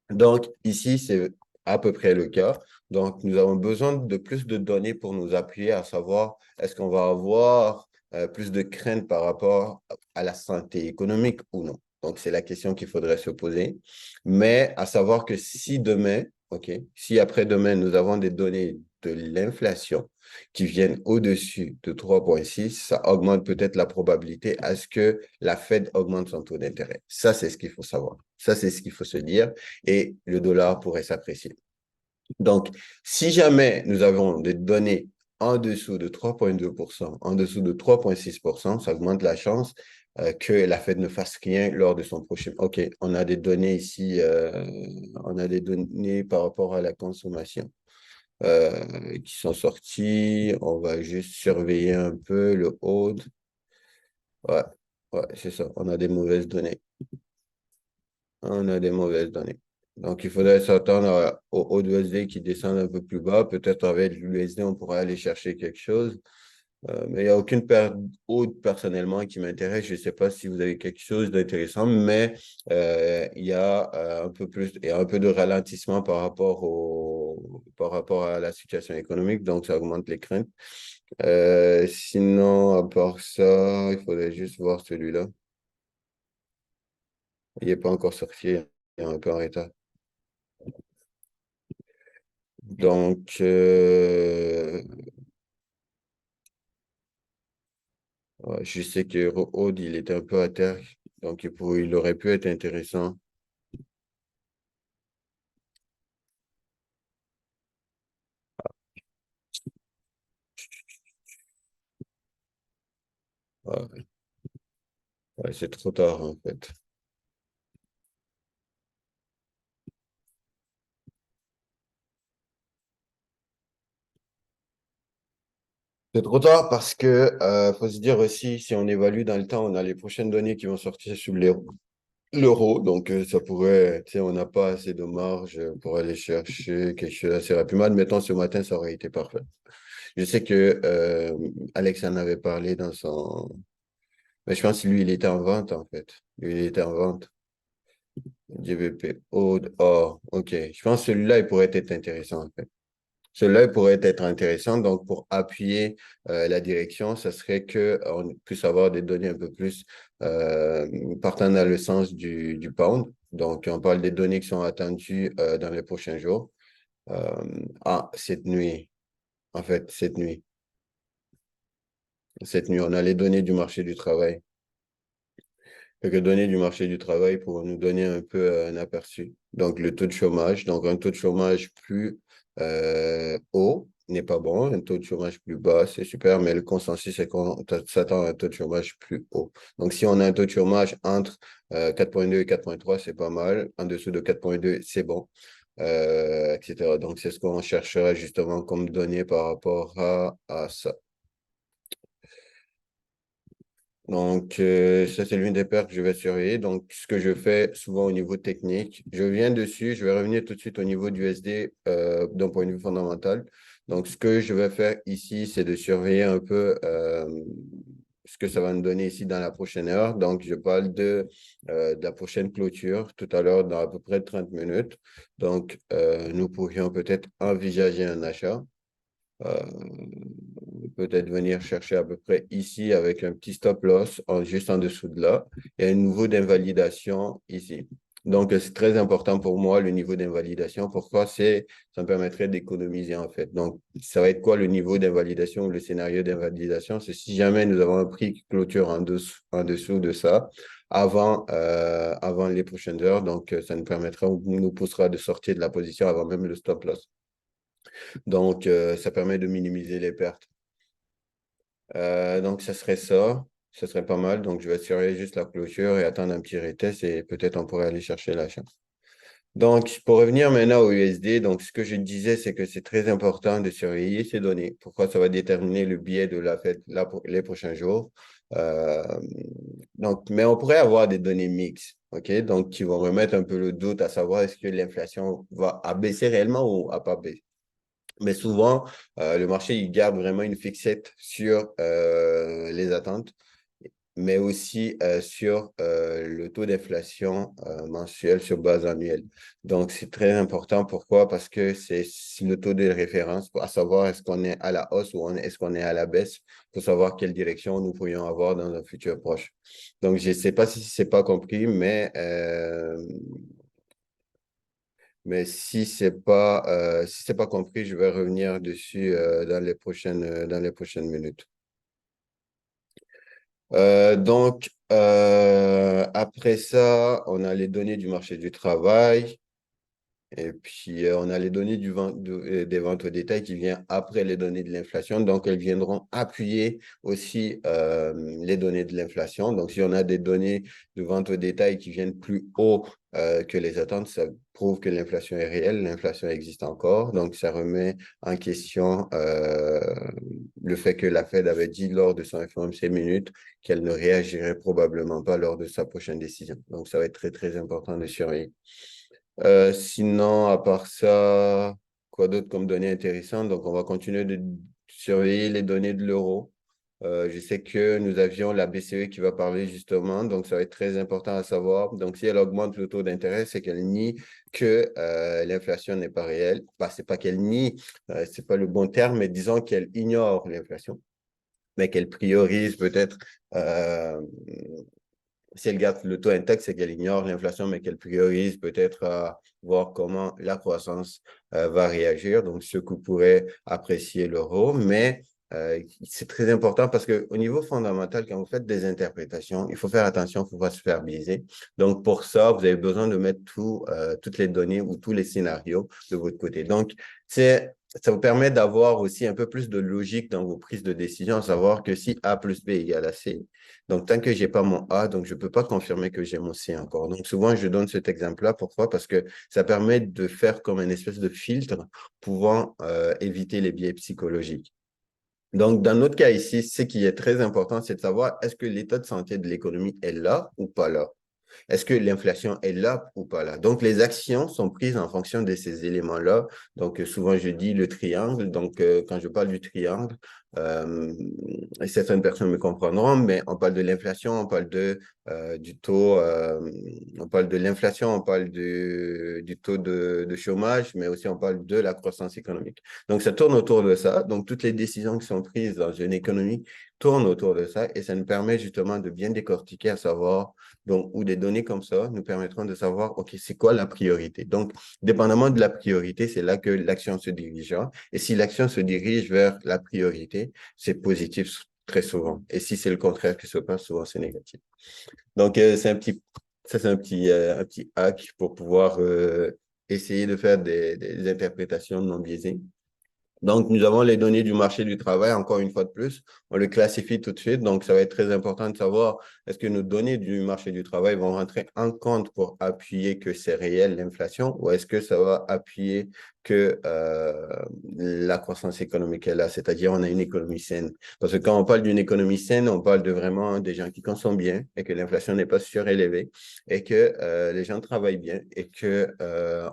Donc, ici, c'est à peu près le cas. Donc, nous avons besoin de plus de données pour nous appuyer à savoir est-ce qu'on va avoir plus de crainte par rapport à la santé économique ou non. Donc, c'est la question qu'il faudrait se poser. Mais à savoir que si demain, OK, si après-demain, nous avons des données de l'inflation qui viennent au-dessus de 3,6, ça augmente peut-être la probabilité à ce que la Fed augmente son taux d'intérêt. Ça, c'est ce qu'il faut savoir. Ça, c'est ce qu'il faut se dire et le dollar pourrait s'apprécier. Donc, si jamais nous avons des données en dessous de 3,2%, en dessous de 3,6%, ça augmente la chance que la Fed ne fasse rien lors de son prochain. OK, on a des données ici, on a des données par rapport à la consommation qui sont sorties. On va juste surveiller un peu le hold. Ouais, ouais, c'est ça. On a des mauvaises données. On a des mauvaises données. Donc, il faudrait s'attendre au USD qui descend un peu plus bas. Peut-être avec l'USD, on pourrait aller chercher quelque chose. Mais il n'y a aucune paire haute personnellement qui m'intéresse. Je ne sais pas si vous avez quelque chose d'intéressant, mais il y a un peu plus, il y a un peu de ralentissement par rapport à la situation économique. Donc, ça augmente les craintes. Sinon, à part ça, il faudrait juste voir celui-là. Il n'est pas encore sorti. Il est un peu en retard. Donc, ouais, je sais que Aude, il était un peu à terre, donc il aurait pu être intéressant. Ouais, ouais, c'est trop tard, en fait. C'est trop tard parce que faut se dire aussi, si on évalue dans le temps, on a les prochaines données qui vont sortir sur l'euro. Donc, ça pourrait, tu sais, on n'a pas assez de marge pour aller chercher quelque chose assez rapidement. Admettons, ce matin, ça aurait été parfait. Je sais que Alex en avait parlé Mais je pense que lui, il était en vente, en fait. Lui, il était en vente. GBP. Oh, oh, OK. Je pense que celui-là, il pourrait être intéressant, en fait. Celui-là il pourrait être intéressant. Donc, pour appuyer la direction, ça serait qu'on puisse avoir des données un peu plus partant dans le sens du pound. Donc, on parle des données qui sont attendues dans les prochains jours. Cette nuit, en fait, cette nuit. Cette nuit, on a les données du marché du travail. Quelques données du marché du travail pour nous donner un peu un aperçu. Donc, le taux de chômage. Donc, un taux de chômage plus haut n'est pas bon. Un taux de chômage plus bas, c'est super, mais le consensus, c'est qu'on s'attend à un taux de chômage plus haut. Donc, si on a un taux de chômage entre 4,2 et 4,3, c'est pas mal. En dessous de 4,2, c'est bon, etc. Donc, c'est ce qu'on cherchera justement comme données par rapport à ça. Donc, ça, c'est l'une des paires que je vais surveiller. Donc, ce que je fais souvent au niveau technique, je viens dessus, je vais revenir tout de suite au niveau du SD d'un point de vue fondamental. Donc, ce que je vais faire ici, c'est de surveiller un peu ce que ça va nous donner ici dans la prochaine heure. Donc, je parle de la prochaine clôture tout à l'heure dans à peu près 30 minutes. Donc, nous pourrions peut-être envisager un achat. Euh, Peut-être venir chercher à peu près ici avec un petit stop loss juste en dessous de là et un niveau d'invalidation ici. Donc, c'est très important pour moi, le niveau d'invalidation. Pourquoi? Ça me permettrait d'économiser en fait. Donc, ça va être quoi le niveau d'invalidation ou le scénario d'invalidation? C'est si jamais nous avons un prix qui clôture en dessous de ça avant les prochaines heures. Donc, ça nous permettra ou nous poussera de sortir de la position avant même le stop loss. Donc, ça permet de minimiser les pertes. Donc, ça serait ça. Ça serait pas mal. Donc, je vais surveiller juste la clôture et attendre un petit retest et peut-être on pourrait aller chercher l'achat. Donc, pour revenir maintenant au USD, donc ce que je disais, c'est que c'est très important de surveiller ces données. Pourquoi ça va déterminer le biais de la fête les prochains jours. Euh, donc, mais on pourrait avoir des données mixtes, OK? Donc, qui vont remettre un peu le doute à savoir est-ce que l'inflation va abaisser réellement ou à pas baisser. Mais souvent, le marché, il garde vraiment une fixette sur les attentes, mais aussi sur le taux d'inflation mensuel sur base annuelle. Donc, c'est très important. Pourquoi? Parce que c'est le taux de référence, à savoir est-ce qu'on est à la hausse ou est-ce qu'on est à la baisse, pour savoir quelle direction nous pourrions avoir dans un futur proche. Donc, je ne sais pas si c'est pas compris, mais si c'est pas compris, je vais revenir dessus dans les prochaines minutes. Après ça, on a les données du marché du travail. Et puis, on a les données des ventes au détail qui viennent après les données de l'inflation. Donc, elles viendront appuyer aussi les données de l'inflation. Donc, si on a des données de vente au détail qui viennent plus haut que les attentes, ça prouve que l'inflation est réelle, l'inflation existe encore. Donc, ça remet en question le fait que la Fed avait dit lors de son FOMC minutes qu'elle ne réagirait probablement pas lors de sa prochaine décision. Donc, ça va être très, très important de surveiller. Sinon, à part ça, quoi d'autre comme données intéressantes? Donc, on va continuer de surveiller les données de l'euro. Je sais que nous avions la BCE qui va parler justement, donc ça va être très important à savoir. Donc, si elle augmente le taux d'intérêt, c'est qu'elle nie que l'inflation n'est pas réelle. Bah, c'est pas qu'elle nie, c'est pas le bon terme, mais disons qu'elle ignore l'inflation, mais qu'elle priorise peut-être si elle garde le taux intact, c'est qu'elle ignore l'inflation, mais qu'elle priorise peut-être à voir comment la croissance va réagir. Donc, ce que pourrait apprécier l'euro. Mais c'est très important parce qu'au niveau fondamental, quand vous faites des interprétations, il faut faire attention, il ne faut pas se faire biaiser. Donc, pour ça, vous avez besoin de mettre toutes les données ou tous les scénarios de votre côté. Donc, ça vous permet d'avoir aussi un peu plus de logique dans vos prises de décision, à savoir que si A plus B égale à C, donc tant que je n'ai pas mon A, donc je ne peux pas confirmer que j'ai mon C encore. Donc souvent, je donne cet exemple-là. Pourquoi? Parce que ça permet de faire comme une espèce de filtre pouvant éviter les biais psychologiques. Donc, dans notre cas ici, ce qui est très important, c'est de savoir est-ce que l'état de santé de l'économie est là ou pas là? Est-ce que l'inflation est là ou pas là? Donc, les actions sont prises en fonction de ces éléments-là. Donc, souvent, je dis le triangle. Donc, quand je parle du triangle, et certaines personnes me comprendront, mais on parle de l'inflation, on parle du taux, on parle de l'inflation, on parle du taux de chômage, mais aussi on parle de la croissance économique. Donc, ça tourne autour de ça. Donc, toutes les décisions qui sont prises dans une économie tournent autour de ça et ça nous permet justement de bien décortiquer, à savoir, donc, ou des données comme ça nous permettront de savoir, OK, c'est quoi la priorité? Donc, dépendamment de la priorité, c'est là que l'action se dirigera. Et si l'action se dirige vers la priorité, c'est positif très souvent. Et si c'est le contraire qui se passe, souvent c'est négatif. Donc, ça, c'est un petit hack pour pouvoir essayer de faire des interprétations non biaisées. Donc, nous avons les données du marché du travail, encore une fois de plus. On le classifie tout de suite. Donc, ça va être très important de savoir est-ce que nos données du marché du travail vont rentrer en compte pour appuyer que c'est réel l'inflation ou est-ce que ça va appuyer que la croissance économique est là, c'est-à-dire on a une économie saine. Parce que quand on parle d'une économie saine, on parle de vraiment des gens qui consomment bien et que l'inflation n'est pas surélevée et que les gens travaillent bien et que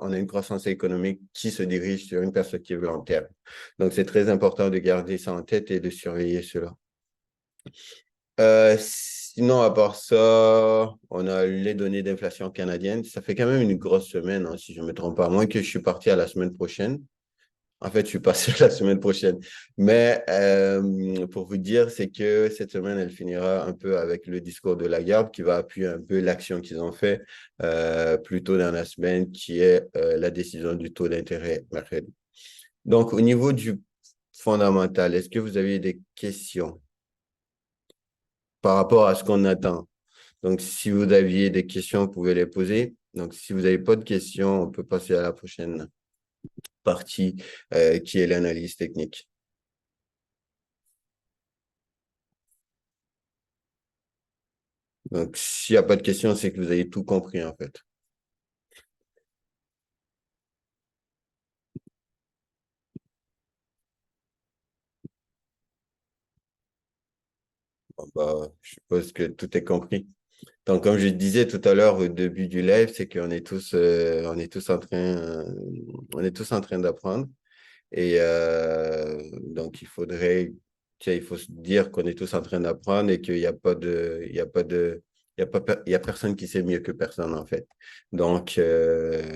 on a une croissance économique qui se dirige sur une perspective long terme. Donc, c'est très important de garder ça en tête et de surveiller cela. Sinon, à part ça, on a les données d'inflation canadienne. Ça fait quand même une grosse semaine, hein, si je ne me trompe pas, à moins que je suis parti à la semaine prochaine. En fait, je suis passé la semaine prochaine. Mais pour vous dire, c'est que cette semaine, elle finira un peu avec le discours de Lagarde qui va appuyer un peu l'action qu'ils ont fait plus tôt dans la semaine, qui est la décision du taux d'intérêt mercredi. Donc, au niveau du fondamental, est-ce que vous avez des questions par rapport à ce qu'on attend? Donc, si vous aviez des questions, vous pouvez les poser. Donc, si vous n'avez pas de questions, on peut passer à la prochaine partie qui est l'analyse technique. Donc, s'il n'y a pas de questions, c'est que vous avez tout compris en fait. Bon, bah, je suppose que tout est compris. Donc, comme je disais tout à l'heure au début du live, c'est qu'on est on est tous en train, on est tous en train d'apprendre. Et donc, il faut se dire qu'on est tous en train d'apprendre et qu'il n'y a pas de, il y a pas de, il y a pas, il y a personne qui sait mieux que personne, en fait. Donc,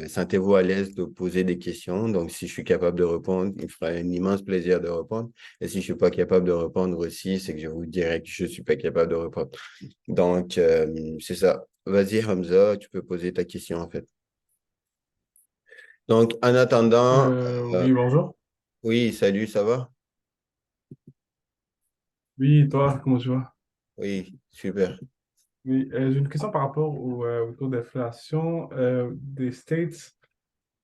sentez-vous à l'aise de poser des questions. Donc, si je suis capable de répondre, il me fera un immense plaisir de répondre. Et si je suis pas capable de répondre aussi, c'est que je vous dirai que je suis pas capable de répondre. Donc, c'est ça. Vas-y, Hamza, tu peux poser ta question, en fait. Donc, en attendant, Oui, bonjour. oui, salut, ça va? Oui, toi, comment tu vas? Oui, super. Oui, j'ai une question par rapport au taux d'inflation des States.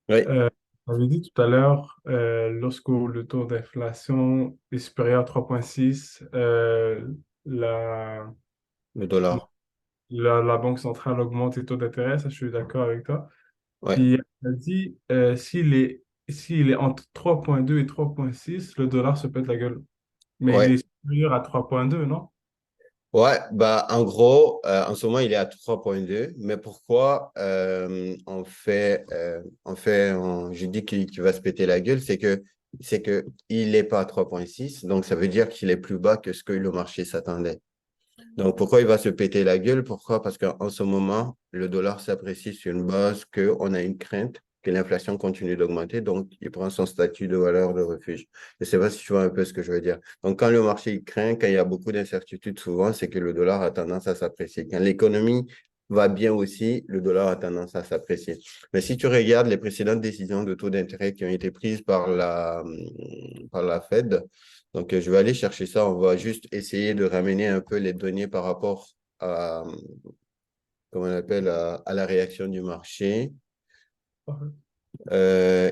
Oui, On avait dit tout à l'heure, lorsque le taux d'inflation est supérieur à 3,6, la, le dollar. la Banque centrale augmente les taux d'intérêt, ça je suis d'accord avec toi. Ouais, Puis elle a dit, s'il est entre 3,2 et 3,6, le dollar se pète la gueule. Mais il ouais. est supérieur à 3,2, non? Ouais, bah, en gros, en ce moment, il est à 3,2. Mais pourquoi je dis qu'il va se péter la gueule, c'est que il n'est pas à 3,6. Donc, ça veut dire qu'il est plus bas que ce que le marché s'attendait. Donc, pourquoi il va se péter la gueule? Pourquoi? Parce qu'en ce moment, le dollar s'apprécie sur une base qu'on a une crainte que l'inflation continue d'augmenter. Donc, il prend son statut de valeur de refuge. Je ne sais pas si tu vois un peu ce que je veux dire. Donc, quand le marché il craint, quand il y a beaucoup d'incertitudes, souvent, c'est que le dollar a tendance à s'apprécier. Quand l'économie va bien aussi, le dollar a tendance à s'apprécier. Mais si tu regardes les précédentes décisions de taux d'intérêt qui ont été prises par la Fed, donc, je vais aller chercher ça. On va juste essayer de ramener un peu les données par rapport à, comment on appelle, à la réaction du marché.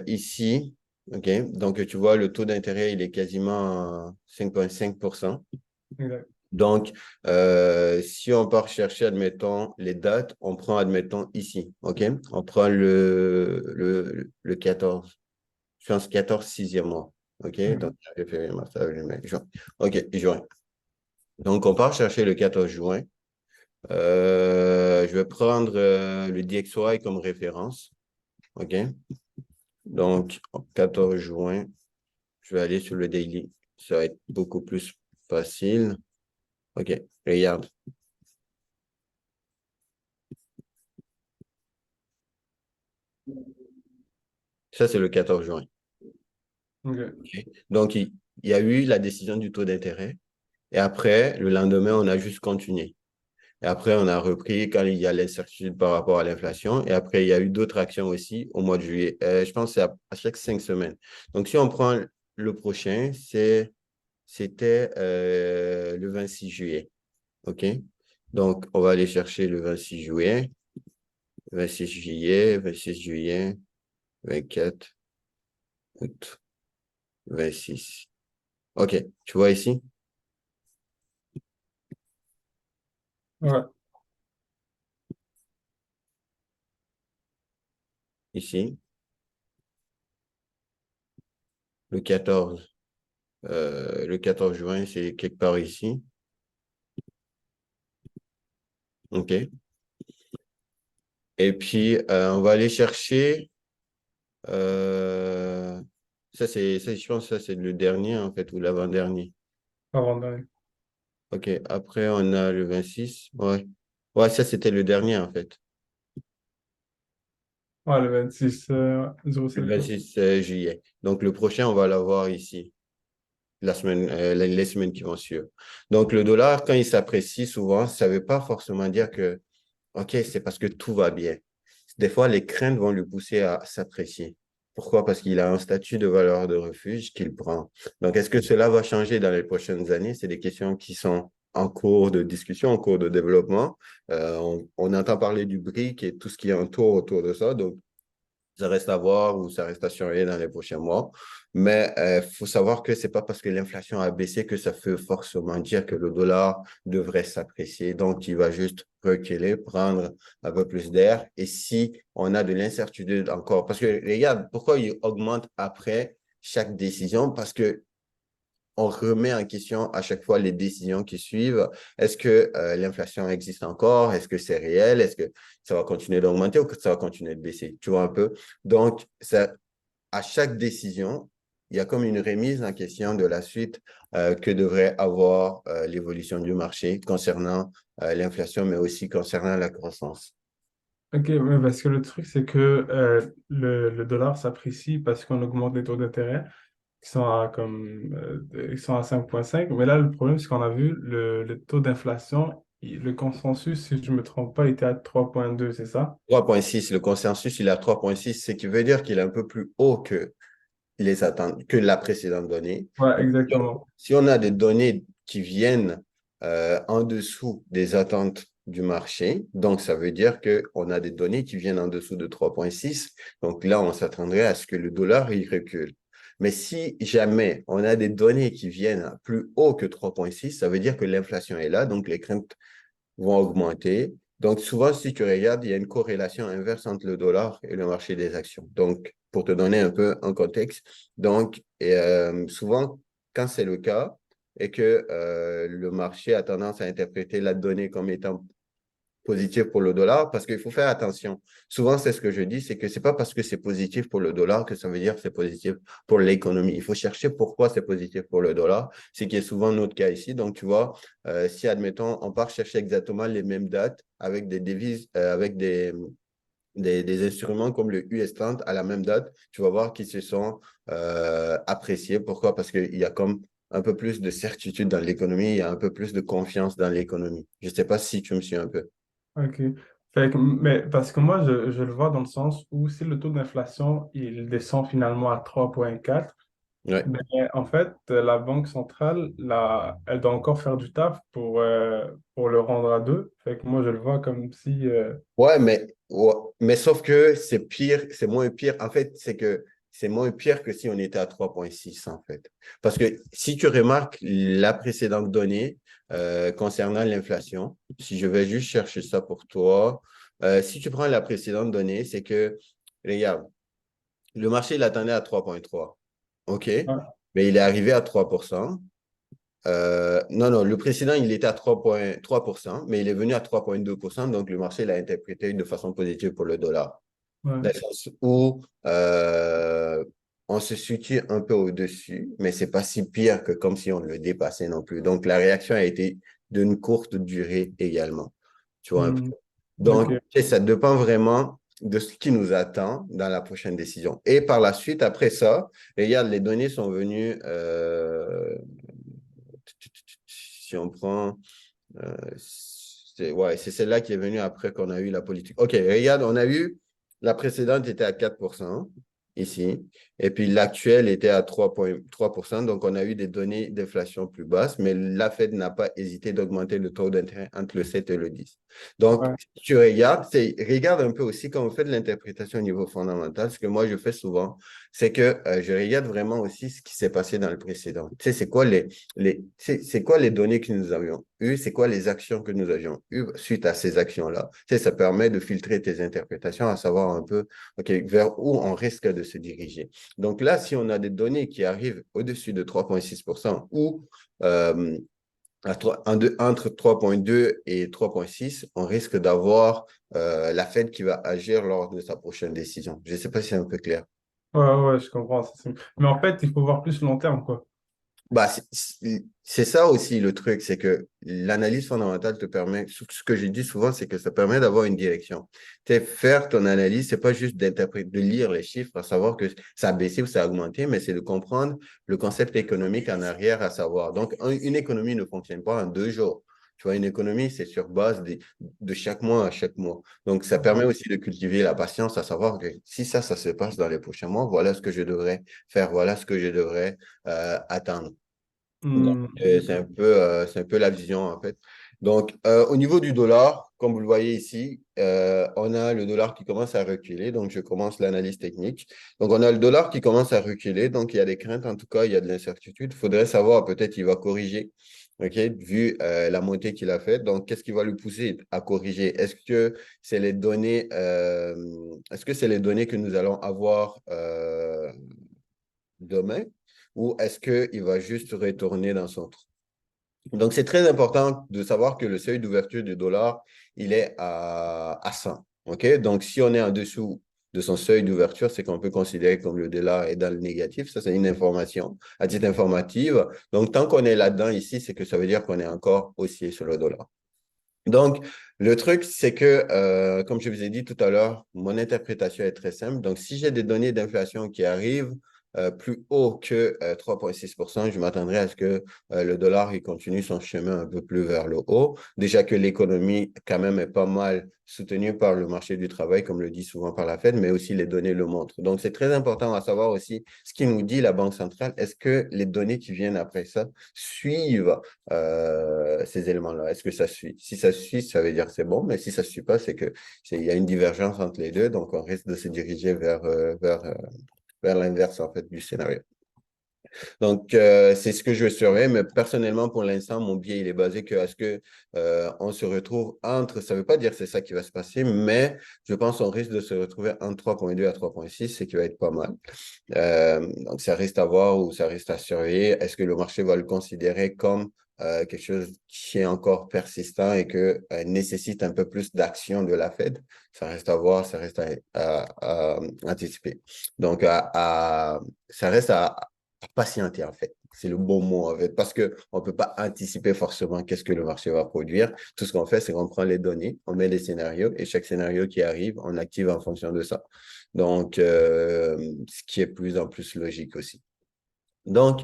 Ici, OK, donc tu vois, le taux d'intérêt, il est quasiment à 5,5%. Exact. Donc, si on part chercher, admettons, les dates, on prend, admettons, ici, OK? On prend le 14, je pense 14, sixième mois, OK? Donc, février, mars, avril, mai, juin. OK, juin. Donc, on part chercher le 14 juin. Je vais prendre le DXY comme référence. OK? Donc, 14 juin, je vais aller sur le daily. Ça va être beaucoup plus facile. OK, regarde. Ça, c'est le 14 juin. OK. OK. Donc, il y a eu la décision du taux d'intérêt. Et après, le lendemain, on a juste continué. Et après, on a repris quand il y a l'incertitude par rapport à l'inflation. Et après, il y a eu d'autres actions aussi au mois de juillet. Je pense que c'est à chaque 5 semaines. Donc, si on prend le prochain, c'était le 26 juillet. OK? Donc, on va aller chercher le 26 juillet, 26 juillet, 26 juillet, 24 août, 26. OK, tu vois ici? Ouais, Ici, le 14, le 14 juin, c'est quelque part ici. OK? Et puis, on va aller chercher, euh, je pense que ça, c'est le dernier, en fait, ou l'avant-dernier. avant dernier. OK, après, on a le 26. Ouais. Ouais, ça, c'était le dernier, en fait. Ouais, le 26, Le 07. 26 juillet. Donc, le prochain, on va l'avoir ici, les semaines qui vont suivre. Donc, le dollar, quand il s'apprécie souvent, ça ne veut pas forcément dire que, OK, c'est parce que tout va bien. Des fois, les craintes vont le pousser à s'apprécier. Pourquoi? Parce qu'il a un statut de valeur de refuge qu'il prend. Donc, est-ce que cela va changer dans les prochaines années? C'est des questions qui sont en cours de discussion, en cours de développement. On entend parler du BRIC et tout ce qui entoure autour de ça. Donc, ça reste à voir ou ça reste à surveiller dans les prochains mois. Mais il faut savoir que c'est pas parce que l'inflation a baissé que ça veut forcément dire que le dollar devrait s'apprécier. Donc, il va juste reculer, prendre un peu plus d'air. Et si on a de l'incertitude encore, parce que regarde, pourquoi il augmente après chaque décision? Parce que on remet en question à chaque fois les décisions qui suivent. Est-ce que l'inflation existe encore? Est-ce que c'est réel? Est-ce que ça va continuer d'augmenter ou que ça va continuer de baisser? Tu vois un peu? Donc, ça, à chaque décision, il y a comme une remise en question de la suite que devrait avoir l'évolution du marché concernant l'inflation, mais aussi concernant la croissance. OK, mais parce que le truc, c'est que le dollar s'apprécie parce qu'on augmente les taux d'intérêt qui sont à ils sont à 5,5. Mais là, le problème, c'est qu'on a vu le taux d'inflation, le consensus, si je ne me trompe pas, était à 3,2, c'est ça? 3,6, le consensus, il est à 3,6, ce qui veut dire qu'il est un peu plus haut que les attentes, que la précédente donnée. Ouais, Donc, exactement. si on a des données qui viennent en dessous des attentes du marché, donc ça veut dire qu'on a des données qui viennent en dessous de 3,6. Donc là, on s'attendrait à ce que le dollar, il recule. Mais si jamais on a des données qui viennent plus haut que 3,6, ça veut dire que l'inflation est là, donc les craintes vont augmenter. Donc, souvent, si tu regardes, il y a une corrélation inverse entre le dollar et le marché des actions. Donc, pour te donner un peu un contexte, donc, souvent, quand c'est le cas et que le marché a tendance à interpréter la donnée comme étant positif pour le dollar parce qu'il faut faire attention. Souvent, c'est ce que je dis, c'est que c'est pas parce que c'est positif pour le dollar que ça veut dire que c'est positif pour l'économie. Il faut chercher pourquoi c'est positif pour le dollar, ce qui est souvent notre cas ici. Donc, tu vois, si, admettons, on part chercher exactement les mêmes dates avec des devises, avec des instruments comme le US 30 à la même date, tu vas voir qu'ils se sont appréciés. Pourquoi? Parce qu'il y a comme un peu plus de certitude dans l'économie, il y a un peu plus de confiance dans l'économie. Je ne sais pas si tu me suis un peu. OK. Mais parce que moi, je le vois dans le sens où si le taux d'inflation, il descend finalement à 3,4, Ouais. mais en fait, la Banque centrale, là, elle doit encore faire du taf pour le rendre à 2. Fait que moi, je le vois comme si... Ouais, mais sauf que c'est pire, c'est moins pire. En fait, c'est que c'est moins pire que si on était à 3,6 en fait. Parce que si tu remarques la précédente donnée concernant l'inflation, si je vais juste chercher ça pour toi, si tu prends la précédente donnée, c'est que, regarde, le marché l'attendait à 3,3. OK? Ouais, Mais il est arrivé à 3%. Non, non, le précédent, il était à 3,3%, mais il est venu à 3,2%, donc le marché l'a interprété de façon positive pour le dollar. Dans ouais, le sens où on se situe un peu au-dessus, mais c'est pas si pire que comme si on le dépassait non plus. Donc, la réaction a été d'une courte durée également. Tu vois un peu. Hmm. Donc, OK. ça dépend vraiment de ce qui nous attend dans la prochaine décision. Et par la suite, après ça, regarde, les données sont venues, si on prend, ouais, c'est celle-là qui est venue après qu'on a eu la politique. OK, regarde, on a eu, la précédente était à 4% ici, et puis l'actuelle était à 3,3%. Donc on a eu des données d'inflation plus basses, mais la Fed n'a pas hésité d'augmenter le taux d'intérêt entre le 7 et le 10. Donc, Ouais. si tu regardes, regarde un peu aussi quand on fait de l'interprétation au niveau fondamental, ce que moi je fais souvent, c'est que je regarde vraiment aussi ce qui s'est passé dans le précédent. Tu sais, c'est quoi les données que nous avions eues, c'est quoi les actions que nous avions eues suite à ces actions-là. Tu sais, ça permet de filtrer tes interprétations, à savoir un peu vers où on risque de se diriger. Donc là, si on a des données qui arrivent au-dessus de 3,6% ou euh, entre 3,2 et 3,6, on risque d'avoir la Fed qui va agir lors de sa prochaine décision. Je ne sais pas si c'est un peu clair. Ouais, ouais, je comprends. Mais en fait, il faut voir plus long terme, quoi. Bah, c'est ça aussi le truc, c'est que l'analyse fondamentale te permet, ce que je dis souvent, c'est que ça permet d'avoir une direction. Tu sais, faire ton analyse, c'est pas juste d'interpréter, de lire les chiffres, à savoir que ça a baissé ou ça a augmenté, mais c'est de comprendre le concept économique en arrière, à savoir. Donc, une économie ne fonctionne pas en 2 jours. Tu vois, une économie, c'est sur base de chaque mois à chaque mois. Donc, ça permet aussi de cultiver la patience, à savoir que si ça se passe dans les prochains mois, voilà ce que je devrais faire, voilà ce que je devrais attendre. Donc, Hmm. c'est un peu la vision, en fait. Donc, au niveau du dollar, comme vous le voyez ici, on a le dollar qui commence à reculer. Donc, je commence l'analyse technique. Donc, on a le dollar qui commence à reculer. Donc, il y a des craintes, en tout cas, il y a de l'incertitude. Il faudrait savoir, peut-être, il va corriger, OK, vu la montée qu'il a faite. Donc, qu'est-ce qui va le pousser à corriger? Est-ce que c'est les données que nous allons avoir demain ou est-ce qu'il va juste retourner dans son trou? Donc, c'est très important de savoir que le seuil d'ouverture du dollar, il est à 100. OK? Donc, si on est en dessous de son seuil d'ouverture, c'est qu'on peut considérer comme le dollar est dans le négatif. Ça, c'est une information à titre informatif. Donc, tant qu'on est là-dedans ici, c'est que ça veut dire qu'on est encore haussier sur le dollar. Donc, le truc, c'est que, comme je vous ai dit tout à l'heure, mon interprétation est très simple. Donc, si j'ai des données d'inflation qui arrivent plus haut que 3,6%, je m'attendrai à ce que le dollar il continue son chemin un peu plus vers le haut. Déjà que l'économie, quand même, est pas mal soutenue par le marché du travail, comme le dit souvent par la Fed, mais aussi les données le montrent. Donc, c'est très important à savoir aussi ce qui nous dit la Banque centrale. Est-ce que les données qui viennent après ça suivent ces éléments-là? Est-ce que ça suit? Si ça suit, ça veut dire que c'est bon, mais si ça ne suit pas, il y a une divergence entre les deux, donc on risque de se diriger vers l'inverse en fait du scénario. Donc, c'est ce que je surveille, mais personnellement, pour l'instant, mon biais, il est basé que à ce que on se retrouve entre, ça ne veut pas dire que c'est ça qui va se passer, mais je pense qu'on risque de se retrouver entre 3,2 à 3,6, ce qui va être pas mal. Donc, ça reste à voir ou ça reste à surveiller. Est-ce que le marché va le considérer comme quelque chose qui est encore persistant et que nécessite un peu plus d'action de la Fed? Ça reste à voir, ça reste à anticiper. Donc, ça reste à patienter, en fait. C'est le bon mot, en fait, parce qu'on ne peut pas anticiper forcément qu'est-ce que le marché va produire. Tout ce qu'on fait, c'est qu'on prend les données, on met les scénarios et chaque scénario qui arrive, on active en fonction de ça. Donc, ce qui est de plus en plus logique aussi. Donc,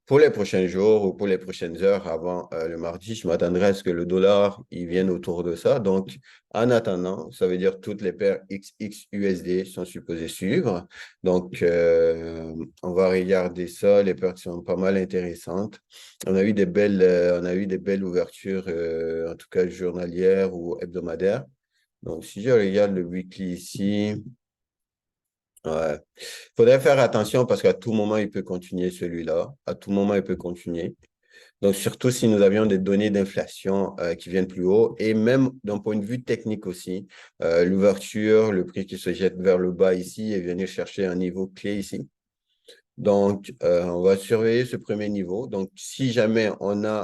pour les prochains jours ou pour les prochaines heures avant le mardi, je m'attendrai à ce que le dollar il vienne autour de ça. Donc, en attendant, ça veut dire toutes les paires XXUSD sont supposées suivre. Donc, on va regarder ça, les paires qui sont pas mal intéressantes. On a eu des belles ouvertures, en tout cas journalières ou hebdomadaires. Donc, si je regarde le weekly ici, ouais. Il faudrait faire attention parce qu'à tout moment, il peut continuer celui-là. À tout moment, il peut continuer. Donc, surtout si nous avions des données d'inflation qui viennent plus haut et même d'un point de vue technique aussi, l'ouverture, le prix qui se jette vers le bas ici et venir chercher un niveau clé ici. Donc, on va surveiller ce premier niveau. Donc, si jamais on a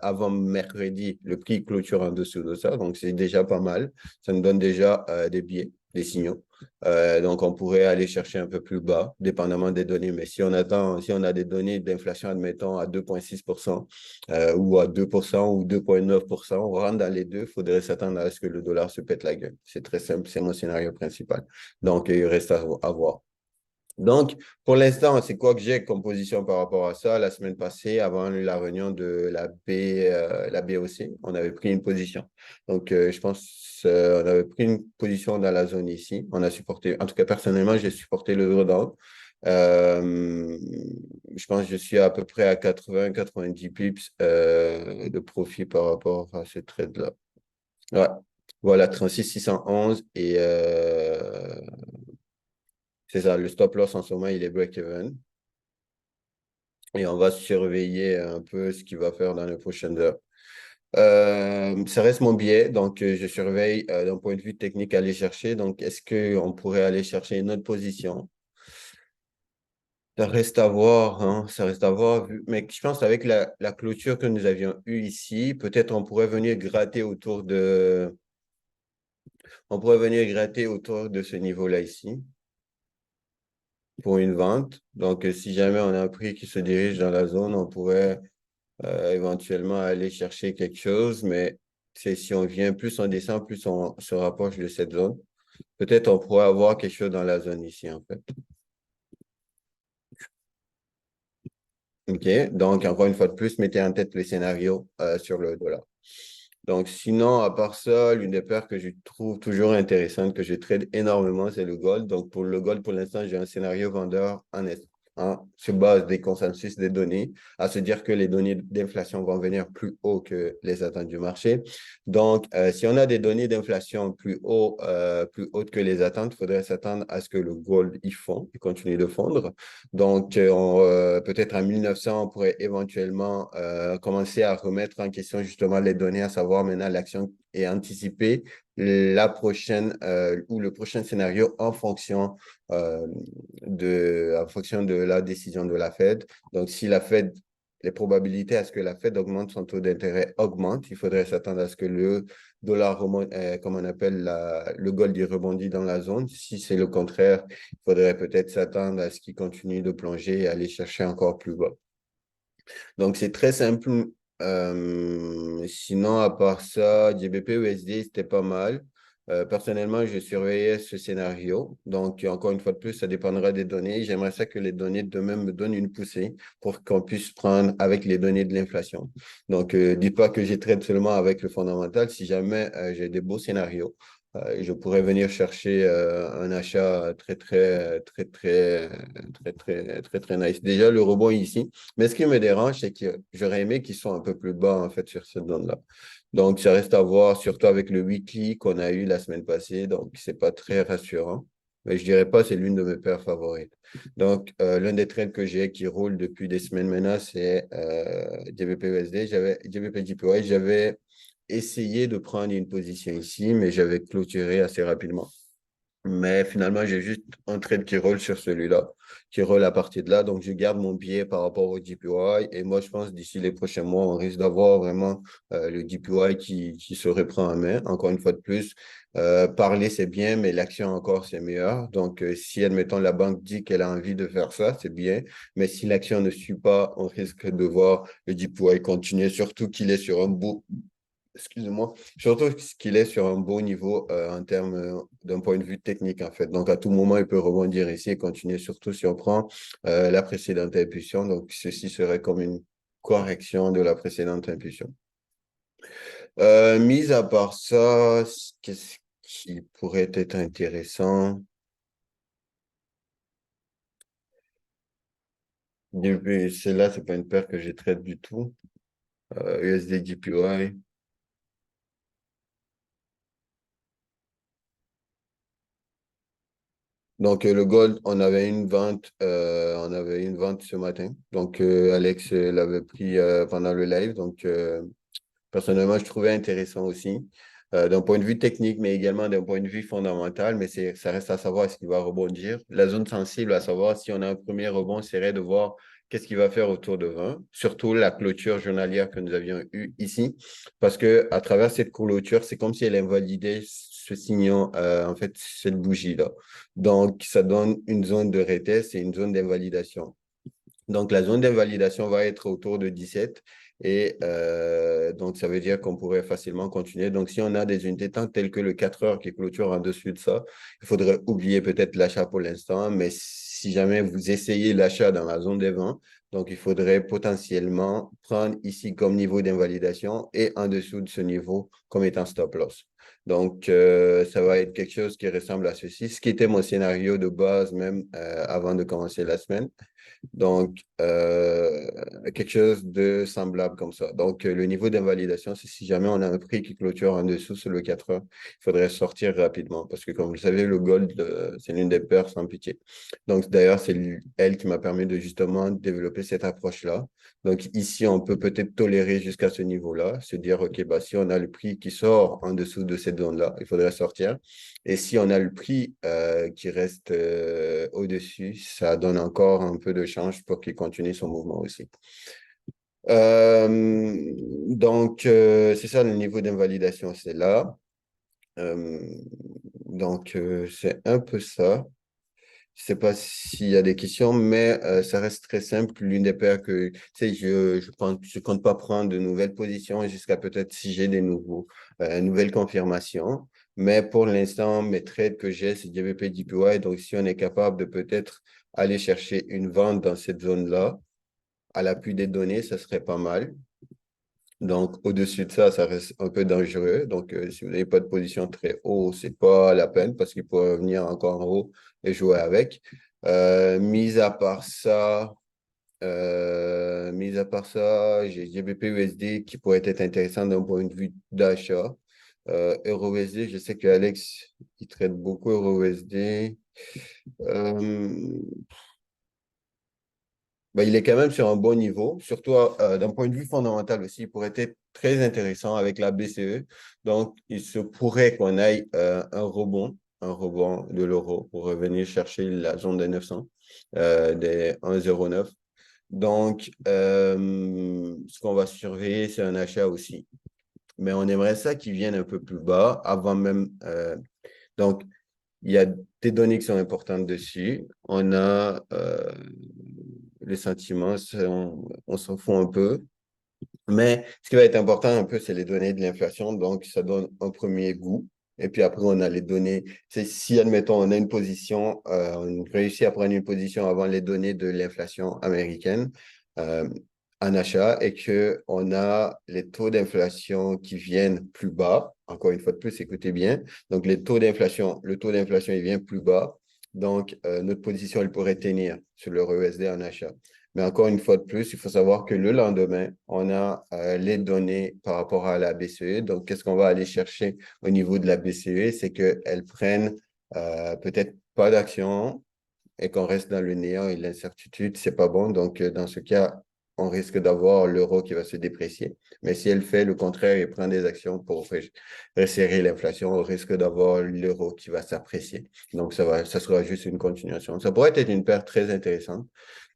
avant mercredi le prix clôture en dessous de ça, donc c'est déjà pas mal. Ça nous donne déjà des biais, des signaux. Donc, on pourrait aller chercher un peu plus bas, dépendamment des données. Mais si on a des données d'inflation, admettons, à 2,6% ou à 2% ou 2,9%, on rentre dans les deux, il faudrait s'attendre à ce que le dollar se pète la gueule. C'est très simple, c'est mon scénario principal. Donc, il reste à voir. Donc, pour l'instant, c'est quoi que j'ai comme position par rapport à ça? La semaine passée, avant la réunion de la BOC, on avait pris une position. Donc, je pense on avait pris une position dans la zone ici. On a supporté, en tout cas, personnellement, j'ai supporté le drawdown. Euh, je pense que je suis à peu près à 80-90 pips de profit par rapport à ce trade-là. Ouais. Voilà, 36 611 et c'est ça, le stop loss en ce moment, il est break-even. Et on va surveiller un peu ce qu'il va faire dans les prochaines heures. Ça reste mon biais, donc je surveille d'un point de vue technique aller chercher. Donc, est-ce qu'on pourrait aller chercher une autre position? Ça reste à voir, hein, ça reste à voir. Mais je pense qu'avec la clôture que nous avions eue ici, peut-être on pourrait venir gratter autour de ce niveau-là ici pour une vente. Donc, si jamais on a un prix qui se dirige dans la zone, on pourrait éventuellement aller chercher quelque chose, mais c'est si on vient, plus on descend, plus on se rapproche de cette zone. Peut-être on pourrait avoir quelque chose dans la zone ici, en fait. OK? Donc, encore une fois de plus, mettez en tête le scénario sur le dollar. Donc, sinon, à part ça, l'une des paires que je trouve toujours intéressante, que je trade énormément, c'est le gold. Donc, pour le gold, pour l'instant, j'ai un scénario vendeur sur base des consensus des données, à se dire que les données d'inflation vont venir plus haut que les attentes du marché. Donc, si on a des données d'inflation plus hautes que les attentes, il faudrait s'attendre à ce que le gold il continue de fondre. Donc, peut-être en 1900, on pourrait éventuellement commencer à remettre en question justement les données, à savoir maintenant l'action et anticiper la prochaine ou le prochain scénario en fonction de la décision de la Fed. Donc, si la Fed, les probabilités à ce que la Fed augmente son taux d'intérêt augmentent, il faudrait s'attendre à ce que le dollar remonte, comme on appelle le gold, il rebondit dans la zone. Si c'est le contraire, il faudrait peut-être s'attendre à ce qu'il continue de plonger et aller chercher encore plus bas. Donc, c'est très simple. Sinon, à part ça, GBP USD, c'était pas mal. Personnellement, je surveillais ce scénario. Donc, encore une fois de plus, ça dépendra des données. J'aimerais ça que les données de demain me donnent une poussée pour qu'on puisse prendre avec les données de l'inflation. Donc, dis pas que j'ai traite seulement avec le fondamental. Si jamais j'ai des beaux scénarios, je pourrais venir chercher un achat très nice. Déjà, le rebond ici. Mais ce qui me dérange, c'est que j'aurais aimé qu'ils soient un peu plus bas, en fait, sur cette zone-là. Donc, ça reste à voir, surtout avec le weekly qu'on a eu la semaine passée. Donc, c'est pas très rassurant. Mais je dirais pas, c'est l'une de mes paires favorites. Donc, l'un des trades que j'ai qui roule depuis des semaines maintenant, c'est GBP-USD. GBP-JPY, j'avais essayé de prendre une position ici, mais j'avais clôturé assez rapidement. Mais finalement, j'ai juste un trade qui roule sur celui-là, qui roule à partir de là. Donc, je garde mon billet par rapport au JPY. Et moi, je pense d'ici les prochains mois, on risque d'avoir vraiment le JPY qui se reprend en main. Encore une fois de plus, parler, c'est bien, mais l'action encore, c'est meilleur. Donc, si, admettons, la banque dit qu'elle a envie de faire ça, c'est bien. Mais si l'action ne suit pas, on risque de voir le JPY continuer, surtout qu'il est sur un bout excusez-moi, surtout qu'il est sur un beau niveau en termes d'un point de vue technique, en fait. Donc, à tout moment, il peut rebondir ici et continuer, surtout si on prend la précédente impulsion. Donc, ceci serait comme une correction de la précédente impulsion. Mis à part ça, qu'est-ce qui pourrait être intéressant? Celle-là, c'est pas une paire que j'ai traite du tout. USD JPY. Donc, le gold, on avait une vente ce matin. Donc, Alex l'avait pris pendant le live. Donc, personnellement, je trouvais intéressant aussi, d'un point de vue technique, mais également d'un point de vue fondamental. Mais ça reste à savoir est-ce qu'il va rebondir. La zone sensible, à savoir si on a un premier rebond, serait de voir qu'est-ce qu'il va faire autour de 20, surtout la clôture journalière que nous avions eue ici. Parce que à travers cette clôture, c'est comme si elle invalidait ce signal, en fait, cette bougie-là. Donc, ça donne une zone de retest et une zone d'invalidation. Donc, la zone d'invalidation va être autour de 17 et donc, ça veut dire qu'on pourrait facilement continuer. Donc, si on a des unités de temps telles que le 4 heures qui clôture en dessus de ça, il faudrait oublier peut-être l'achat pour l'instant, mais si jamais vous essayez l'achat dans la zone des vents, donc il faudrait potentiellement prendre ici comme niveau d'invalidation et en dessous de ce niveau comme étant stop loss. Donc, ça va être quelque chose qui ressemble à ceci, ce qui était mon scénario de base même avant de commencer la semaine. Donc, quelque chose de semblable comme ça. Donc, le niveau d'invalidation, c'est si jamais on a un prix qui clôture en dessous sur le 4 heures, il faudrait sortir rapidement parce que, comme vous le savez, le gold, c'est l'une des peurs sans pitié. Donc, d'ailleurs, c'est elle qui m'a permis de justement développer cette approche-là. Donc, ici, on peut peut-être tolérer jusqu'à ce niveau-là, se dire, OK, bah, si on a le prix qui sort en dessous de cette zone-là, il faudrait sortir. Et si on a le prix qui reste au-dessus, ça donne encore un peu de change pour qu'il continue son mouvement aussi. Donc, c'est ça le niveau d'invalidation, c'est là. Euh, donc, c'est un peu ça. Je sais pas s'il y a des questions, mais ça reste très simple. L'une des paires que, tu sais, je compte pas prendre de nouvelles positions jusqu'à peut-être si j'ai des nouvelles confirmations. Mais pour l'instant, mes trades que j'ai, c'est DVP, DPY. Donc, si on est capable de peut-être aller chercher une vente dans cette zone-là, à l'appui des données, ça serait pas mal. Donc, au-dessus de ça, ça reste un peu dangereux. Donc, si vous n'avez pas de position très haut, c'est pas la peine parce qu'il pourrait venir encore en haut et jouer avec. Mis à part ça, j'ai GBP USD qui pourrait être intéressant d'un point de vue d'achat. Euro USD, je sais que Alex, il traite beaucoup Euro USD. Ben, il est quand même sur un bon niveau, surtout d'un point de vue fondamental aussi. Il pourrait être très intéressant avec la BCE. Donc, il se pourrait qu'on aille un rebond de l'euro pour revenir chercher la zone des 900, des 1,09. Donc, ce qu'on va surveiller, c'est un achat aussi. Mais on aimerait ça qu'il vienne un peu plus bas avant même. Donc, il y a des données qui sont importantes dessus. On a les sentiments, on s'en fout un peu. Mais ce qui va être important un peu, c'est les données de l'inflation. Donc, ça donne un premier goût. Et puis après, on a les données. C'est si, admettons, on a une position, on réussit à prendre une position avant les données de l'inflation américaine euh, en achat et qu'on a les taux d'inflation qui viennent plus bas. Encore une fois de plus, écoutez bien. Donc, le taux d'inflation, il vient plus bas. Donc, notre position, elle pourrait tenir sur l'euro USD en achat. Mais encore une fois de plus, il faut savoir que le lendemain, on a les données par rapport à la BCE. Donc, qu'est-ce qu'on va aller chercher au niveau de la BCE? C'est qu'elles prennent peut-être pas d'action et qu'on reste dans le néant et l'incertitude. C'est pas bon. Donc, dans ce cas, on risque d'avoir l'euro qui va se déprécier. Mais si elle fait le contraire et prend des actions pour resserrer l'inflation, on risque d'avoir l'euro qui va s'apprécier. Donc, ça sera juste une continuation. Ça pourrait être une paire très intéressante.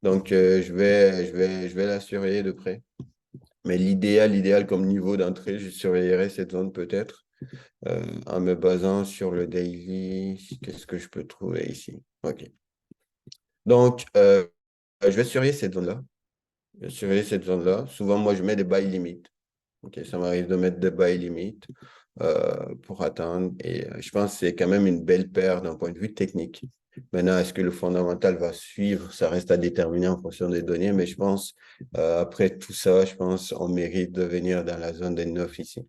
Donc, je vais la surveiller de près. Mais l'idéal comme niveau d'entrée, je surveillerai cette zone peut-être en me basant sur le daily. Qu'est-ce que je peux trouver ici? OK. Donc, je vais surveiller cette zone-là. Je vais surveiller cette zone-là. Souvent, moi, je mets des buy limit. OK, ça m'arrive de mettre des buy limit pour attendre. Et je pense que c'est quand même une belle paire d'un point de vue technique. Maintenant, est-ce que le fondamental va suivre? Ça reste à déterminer en fonction des données, mais je pense, après tout ça, je pense on mérite de venir dans la zone des 9 ici,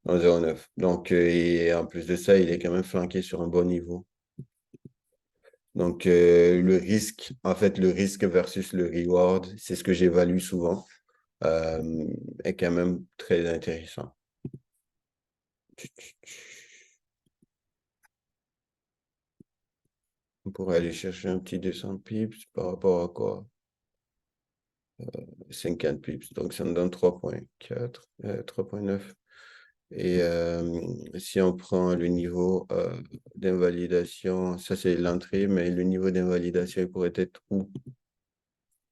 en 0,9. Donc, et en plus de ça, il est quand même flanqué sur un bon niveau. Donc, le risque, en fait, le risque versus le reward, c'est ce que j'évalue souvent, est quand même très intéressant. On pourrait aller chercher un petit 200 pips par rapport à quoi? 50 pips. Donc, ça me donne 3,4, 3,9. Et si on prend le niveau d'invalidation, ça c'est l'entrée, mais le niveau d'invalidation, il pourrait être où?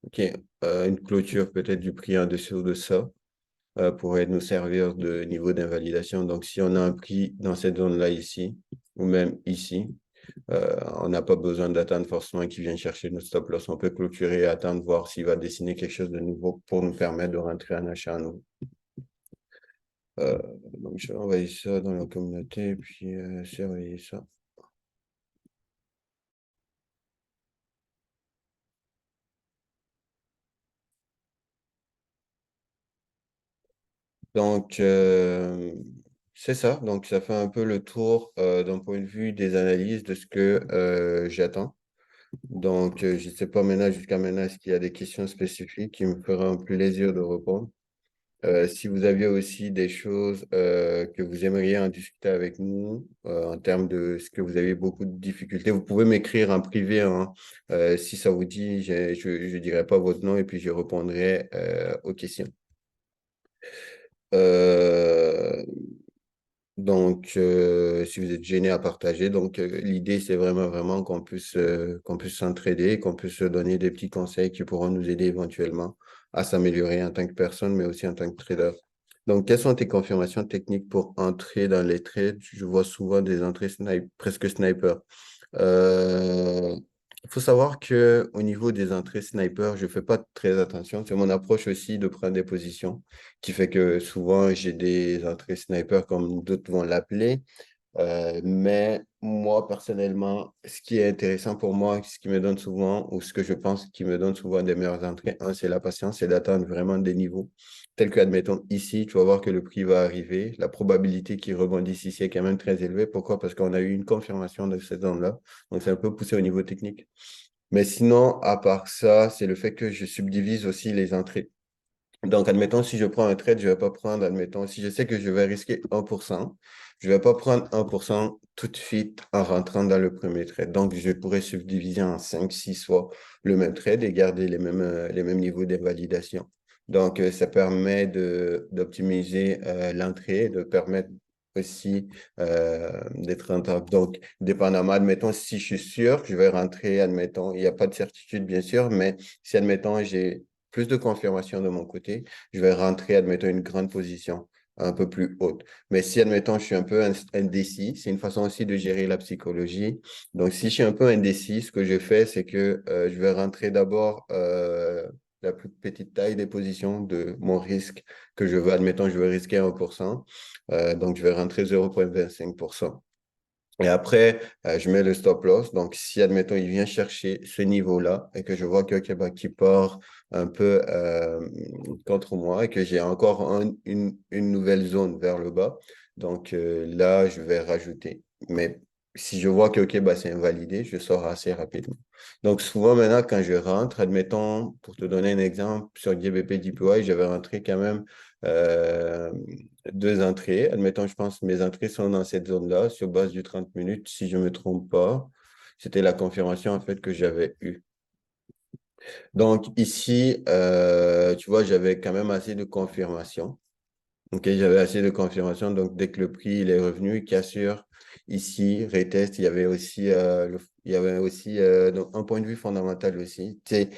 OK, une clôture peut-être du prix en dessous de ça. pourrait nous servir de niveau d'invalidation. Donc, si on a un prix dans cette zone-là ici, ou même ici, on n'a pas besoin d'attendre forcément qu'il vienne chercher notre stop loss. On peut clôturer et attendre, voir s'il va dessiner quelque chose de nouveau pour nous permettre de rentrer en achat à nouveau. Euh, donc, je vais envoyer ça dans la communauté et puis surveiller ça. Donc, c'est ça. Donc, ça fait un peu le tour d'un point de vue des analyses de ce que j'attends. Donc, je ne sais pas maintenant, jusqu'à maintenant, est-ce qu'il y a des questions spécifiques qui me feraient un plaisir de répondre. Si vous aviez aussi des choses que vous aimeriez en discuter avec nous en termes de ce que vous avez beaucoup de difficultés, vous pouvez m'écrire en privé, hein. Si ça vous dit, je dirai pas votre nom et puis je répondrai aux questions. Euh, donc, si vous êtes gêné à partager, donc l'idée, c'est vraiment qu'on puisse s'entraider, qu'on puisse se donner des petits conseils qui pourront nous aider éventuellement à s'améliorer en tant que personne, mais aussi en tant que trader. Donc, quelles sont tes confirmations techniques pour entrer dans les trades? Je vois souvent des entrées presque sniper. Il faut savoir que au niveau des entrées sniper, je fais pas très attention. C'est mon approche aussi de prendre des positions qui fait que souvent j'ai des entrées sniper comme d'autres vont l'appeler. Mais moi, personnellement, ce qui est intéressant pour moi, ce qui me donne souvent, ou ce que je pense qui me donne souvent des meilleures entrées, un, c'est la patience, c'est d'attendre vraiment des niveaux. Tels que, admettons, ici, tu vas voir que le prix va arriver. La probabilité qu'il rebondisse ici est quand même très élevée. Pourquoi? Parce qu'on a eu une confirmation de cette zone-là. Donc, c'est un peu poussé au niveau technique. Mais sinon, à part ça, c'est le fait que je subdivise aussi les entrées. Donc, admettons, si je prends un trade, je ne vais pas prendre, admettons, si je sais que je vais risquer 1%, je ne vais pas prendre 1% tout de suite en rentrant dans le premier trade. Donc, je pourrais subdiviser en 5, 6 fois le même trade et garder les mêmes niveaux d'invalidation. Donc, ça permet d'optimiser l'entrée, de permettre aussi d'être rentable. Donc, dépendamment, admettons, si je suis sûr, je vais rentrer, admettons, il n'y a pas de certitude, bien sûr, mais si, admettons, j'ai plus de confirmation de mon côté, je vais rentrer, admettons, une grande position un peu plus haute. Mais si, admettons, je suis un peu indécis, c'est une façon aussi de gérer la psychologie. Donc, si je suis un peu indécis, ce que je fais, c'est que je vais rentrer d'abord la plus petite taille des positions de mon risque que je veux. Admettons, je veux risquer 1%. Donc, je vais rentrer 0,25%. Et après, je mets le stop loss. Donc, si, admettons, il vient chercher ce niveau-là et que je vois que Québec qui part un peu contre moi et que j'ai encore une nouvelle zone vers le bas, donc là, je vais rajouter. Mais si je vois que Québec c'est invalidé, je sors assez rapidement. Donc, souvent maintenant, quand je rentre, admettons, pour te donner un exemple, sur GBP DPY, je vais rentrer quand même euh, deux entrées. Admettons, je pense que mes entrées sont dans cette zone-là, sur base du 30 minutes, si je ne me trompe pas. C'était la confirmation en fait que j'avais eue. Donc ici, tu vois, j'avais quand même assez de confirmation. Ok, j'avais assez de confirmation. Donc dès que le prix il est revenu, il cassure ici, retest, il y avait aussi donc, un point de vue fondamental aussi. Tu sais,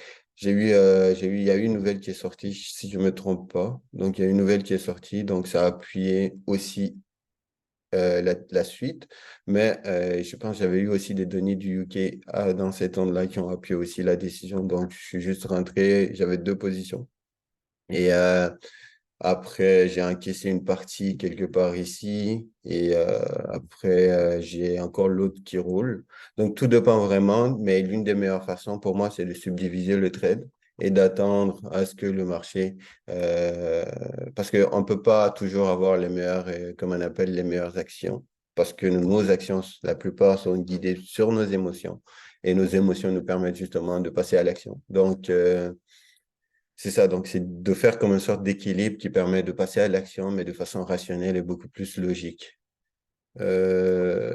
il y a eu une nouvelle qui est sortie, si je ne me trompe pas. Donc il y a une nouvelle qui est sortie, donc ça a appuyé aussi la suite. Mais je pense que j'avais eu aussi des données du UK dans cet temps-là qui ont appuyé aussi la décision. Donc, je suis juste rentré, j'avais deux positions. Et après, j'ai encaissé une partie quelque part ici. Et après, j'ai encore l'autre qui roule. Donc, tout dépend vraiment. Mais l'une des meilleures façons pour moi, c'est de subdiviser le trade et d'attendre à ce que le marché... euh, parce qu'on ne peut pas toujours avoir les meilleures, comme on appelle, les meilleures actions. Parce que nos actions, la plupart, sont guidées sur nos émotions. Et nos émotions nous permettent justement de passer à l'action. Donc, c'est ça, donc c'est de faire comme une sorte d'équilibre qui permet de passer à l'action, mais de façon rationnelle et beaucoup plus logique. Euh,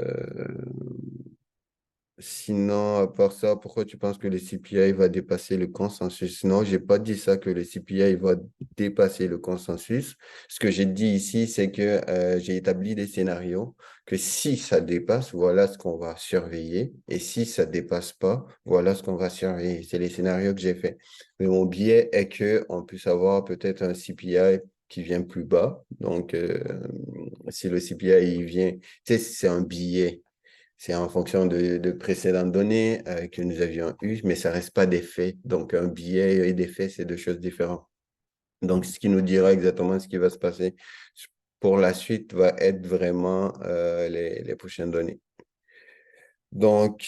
Sinon, à part ça, pourquoi tu penses que le CPI va dépasser le consensus? Non, j'ai pas dit ça, que le CPI va dépasser le consensus. Ce que j'ai dit ici, c'est que j'ai établi des scénarios, que si ça dépasse, voilà ce qu'on va surveiller. Et si ça dépasse pas, voilà ce qu'on va surveiller. C'est les scénarios que j'ai faits. Mais mon biais est que on puisse avoir peut-être un CPI qui vient plus bas. Donc, si le CPI il vient, tu sais, c'est un billet. C'est en fonction de précédentes données que nous avions eues, mais ça reste pas des faits. Donc, un billet et des faits, c'est deux choses différentes. Donc, ce qui nous dira exactement ce qui va se passer pour la suite va être vraiment les prochaines données. Donc,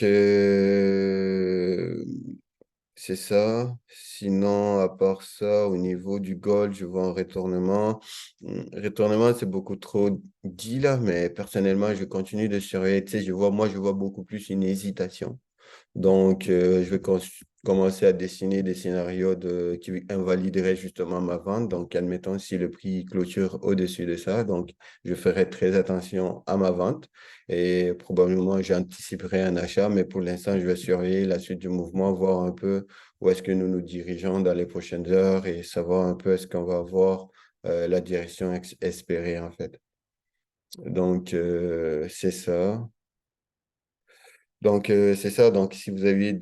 c'est ça. Sinon, à part ça, au niveau du goal, je vois un retournement. Retournement, c'est beaucoup trop dit là, mais personnellement, je continue de surveiller. Tu sais, moi, je vois beaucoup plus une hésitation. Donc, je vais commencer à dessiner des scénarios qui invalideraient justement ma vente. Donc, admettons si le prix clôture au-dessus de ça. Donc, je ferai très attention à ma vente et probablement j'anticiperai un achat. Mais pour l'instant, je vais surveiller la suite du mouvement, voir un peu où est-ce que nous nous dirigeons dans les prochaines heures et savoir un peu est-ce qu'on va avoir la direction espérée en fait. Donc, c'est ça. Donc, c'est ça. Donc, si vous aviez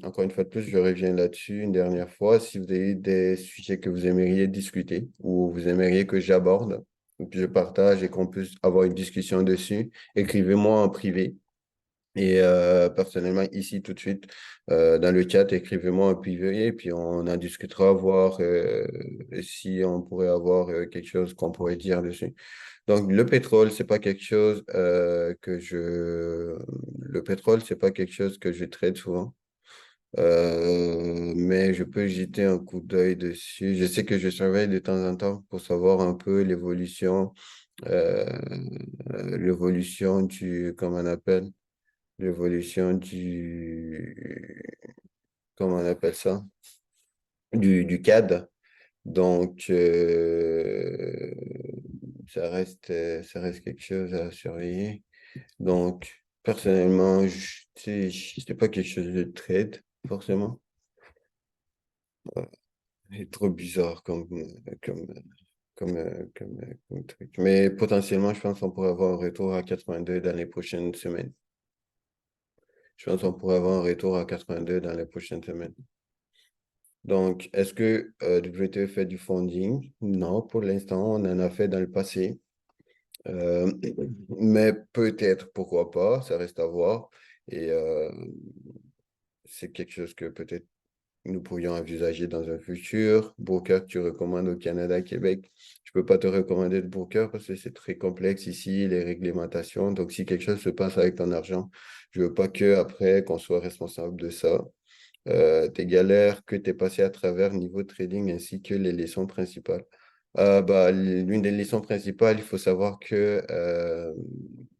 encore une fois de plus, je reviens là-dessus une dernière fois. Si vous avez des sujets que vous aimeriez discuter ou vous aimeriez que j'aborde, ou que je partage et qu'on puisse avoir une discussion dessus, écrivez-moi en privé. Et personnellement, ici, tout de suite, dans le chat, écrivez-moi en privé et puis on en discutera, voir si on pourrait avoir quelque chose qu'on pourrait dire dessus. Donc, le pétrole, c'est pas quelque chose Le pétrole, c'est pas quelque chose que je traite souvent. Mais je peux jeter un coup d'œil dessus. Je sais que je surveille de temps en temps pour savoir un peu euh, l'évolution comment on appelle, l'évolution comment on appelle ça, du CAD. Donc, ça reste quelque chose à surveiller. Donc, personnellement, c'est pas quelque chose de trade, forcément. C'est trop bizarre comme, comme truc. Mais potentiellement, je pense qu'on pourrait avoir un retour à 82 dans les prochaines semaines. Je pense qu'on pourrait avoir un retour à 82 dans les prochaines semaines. Donc, est-ce que WTE fait du funding? Non, pour l'instant, on en a fait dans le passé. Euh, mais peut-être, pourquoi pas, ça reste à voir. Et c'est quelque chose que peut-être nous pourrions envisager dans un futur. Broker que tu recommandes au Canada, Québec. Je peux pas te recommander de broker parce que c'est très complexe ici, les réglementations. Donc, si quelque chose se passe avec ton argent, je veux pas que après qu'on soit responsable de ça. Tes galères que tu es passé à travers niveau trading ainsi que les leçons principales. L'une des leçons principales, il faut savoir que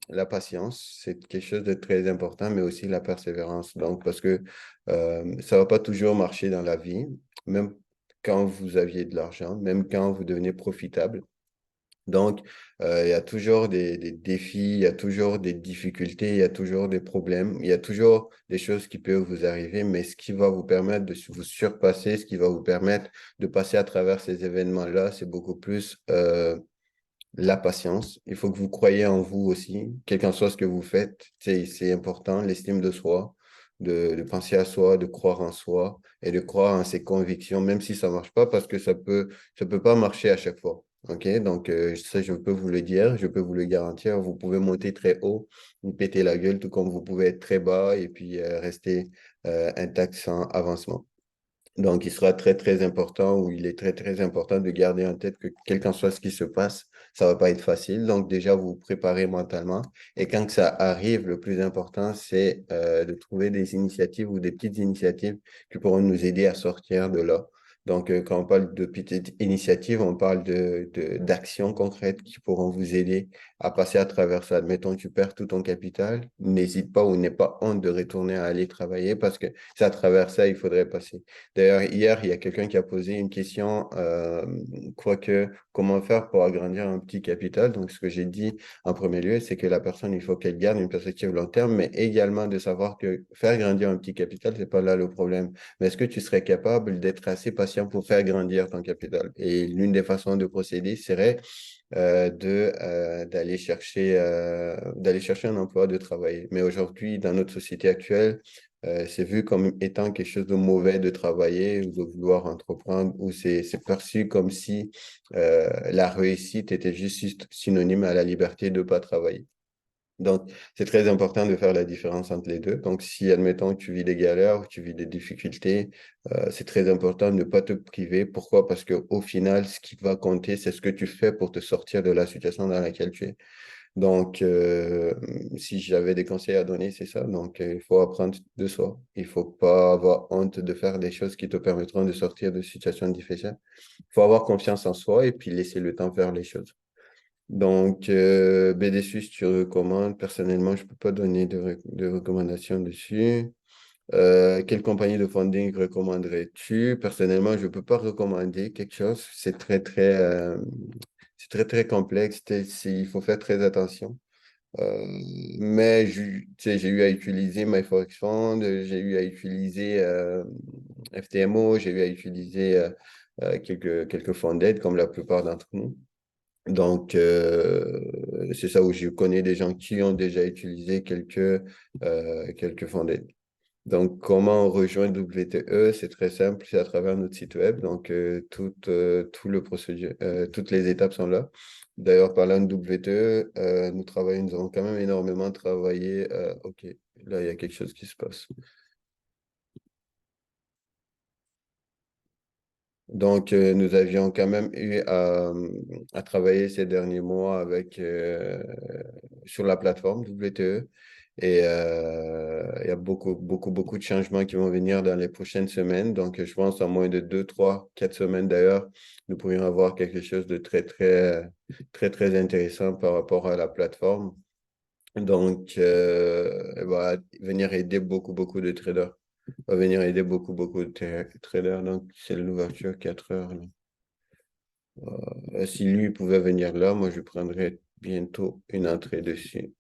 la patience, c'est quelque chose de très important, mais aussi la persévérance. Donc, parce que ça ne va pas toujours marcher dans la vie, même quand vous aviez de l'argent, même quand vous devenez profitable. Donc, il y a toujours des défis, il y a toujours des difficultés, il y a toujours des problèmes, il y a toujours des choses qui peuvent vous arriver, mais ce qui va vous permettre de vous surpasser, ce qui va vous permettre de passer à travers ces événements-là, c'est beaucoup plus la patience. Il faut que vous croyez en vous aussi, quel qu'en soit ce que vous faites. C'est important, l'estime de soi, de penser à soi, de croire en soi et de croire en ses convictions, même si ça ne marche pas, parce que ça peut pas marcher à chaque fois. OK? Donc, ça, je peux vous le dire, je peux vous le garantir. Vous pouvez monter très haut, vous péter la gueule, tout comme vous pouvez être très bas et puis rester intact sans avancement. Donc, il sera très, très important ou il est très, très important de garder en tête que quel qu'en soit ce qui se passe, ça va pas être facile. Donc, déjà, vous vous préparez mentalement. Et quand que ça arrive, le plus important, c'est de trouver des initiatives ou des petites initiatives qui pourront nous aider à sortir de là. Donc, quand on parle de petites initiatives, on parle d'actions concrètes qui pourront vous aider à passer à travers ça. Admettons que tu perds tout ton capital, n'hésite pas ou n'aie pas honte de retourner à aller travailler parce que c'est à travers ça, il faudrait passer. D'ailleurs, hier, il y a quelqu'un qui a posé une question, comment faire pour agrandir un petit capital? Donc, ce que j'ai dit en premier lieu, c'est que la personne, il faut qu'elle garde une perspective long terme, mais également de savoir que faire grandir un petit capital, c'est pas là le problème. Mais est-ce que tu serais capable d'être assez patient pour faire grandir ton capital? Et l'une des façons de procéder serait d'aller chercher un emploi, de travailler. Mais aujourd'hui, dans notre société actuelle, c'est vu comme étant quelque chose de mauvais de travailler ou de vouloir entreprendre, ou c'est perçu comme si la réussite était juste synonyme à la liberté de ne pas travailler. Donc, c'est très important de faire la différence entre les deux. Donc, si, admettons, tu vis des galères, tu vis des difficultés, c'est très important de ne pas te priver. Pourquoi? Parce qu'au final, ce qui va compter, c'est ce que tu fais pour te sortir de la situation dans laquelle tu es. Donc, si j'avais des conseils à donner, c'est ça. Donc, il faut apprendre de soi. Il faut pas avoir honte de faire des choses qui te permettront de sortir de situations difficiles. Il faut avoir confiance en soi et puis laisser le temps faire les choses. Donc, BDSUS, tu recommandes. Personnellement, je ne peux pas donner de recommandations dessus. Quelle compagnie de funding recommanderais-tu? Personnellement, je ne peux pas recommander quelque chose. C'est très, très complexe. Il faut faire très attention. Euh, mais tu sais, j'ai eu à utiliser MyForex Fund, j'ai eu à utiliser FTMO, j'ai eu à utiliser quelques fonds d'aide, comme la plupart d'entre nous. Donc, c'est ça où je connais des gens qui ont déjà utilisé quelques fonds d'aide. Donc, comment rejoindre WTE? C'est très simple, c'est à travers notre site web. Donc, tout le procédure, toutes les étapes sont là. D'ailleurs, parlant de WTE, nous avons quand même énormément travaillé. OK, là, il y a quelque chose qui se passe. Donc, nous avions quand même eu à travailler ces derniers mois sur la plateforme WTE. Et il y a beaucoup de changements qui vont venir dans les prochaines semaines. Donc, je pense en moins de 2, 3, 4 semaines d'ailleurs, nous pourrions avoir quelque chose de très intéressant par rapport à la plateforme. Donc, elle va venir aider beaucoup de traders. Va venir aider beaucoup de traders. Donc, c'est l'ouverture 4 heures, là. Si lui pouvait venir là, moi, je prendrais bientôt une entrée dessus.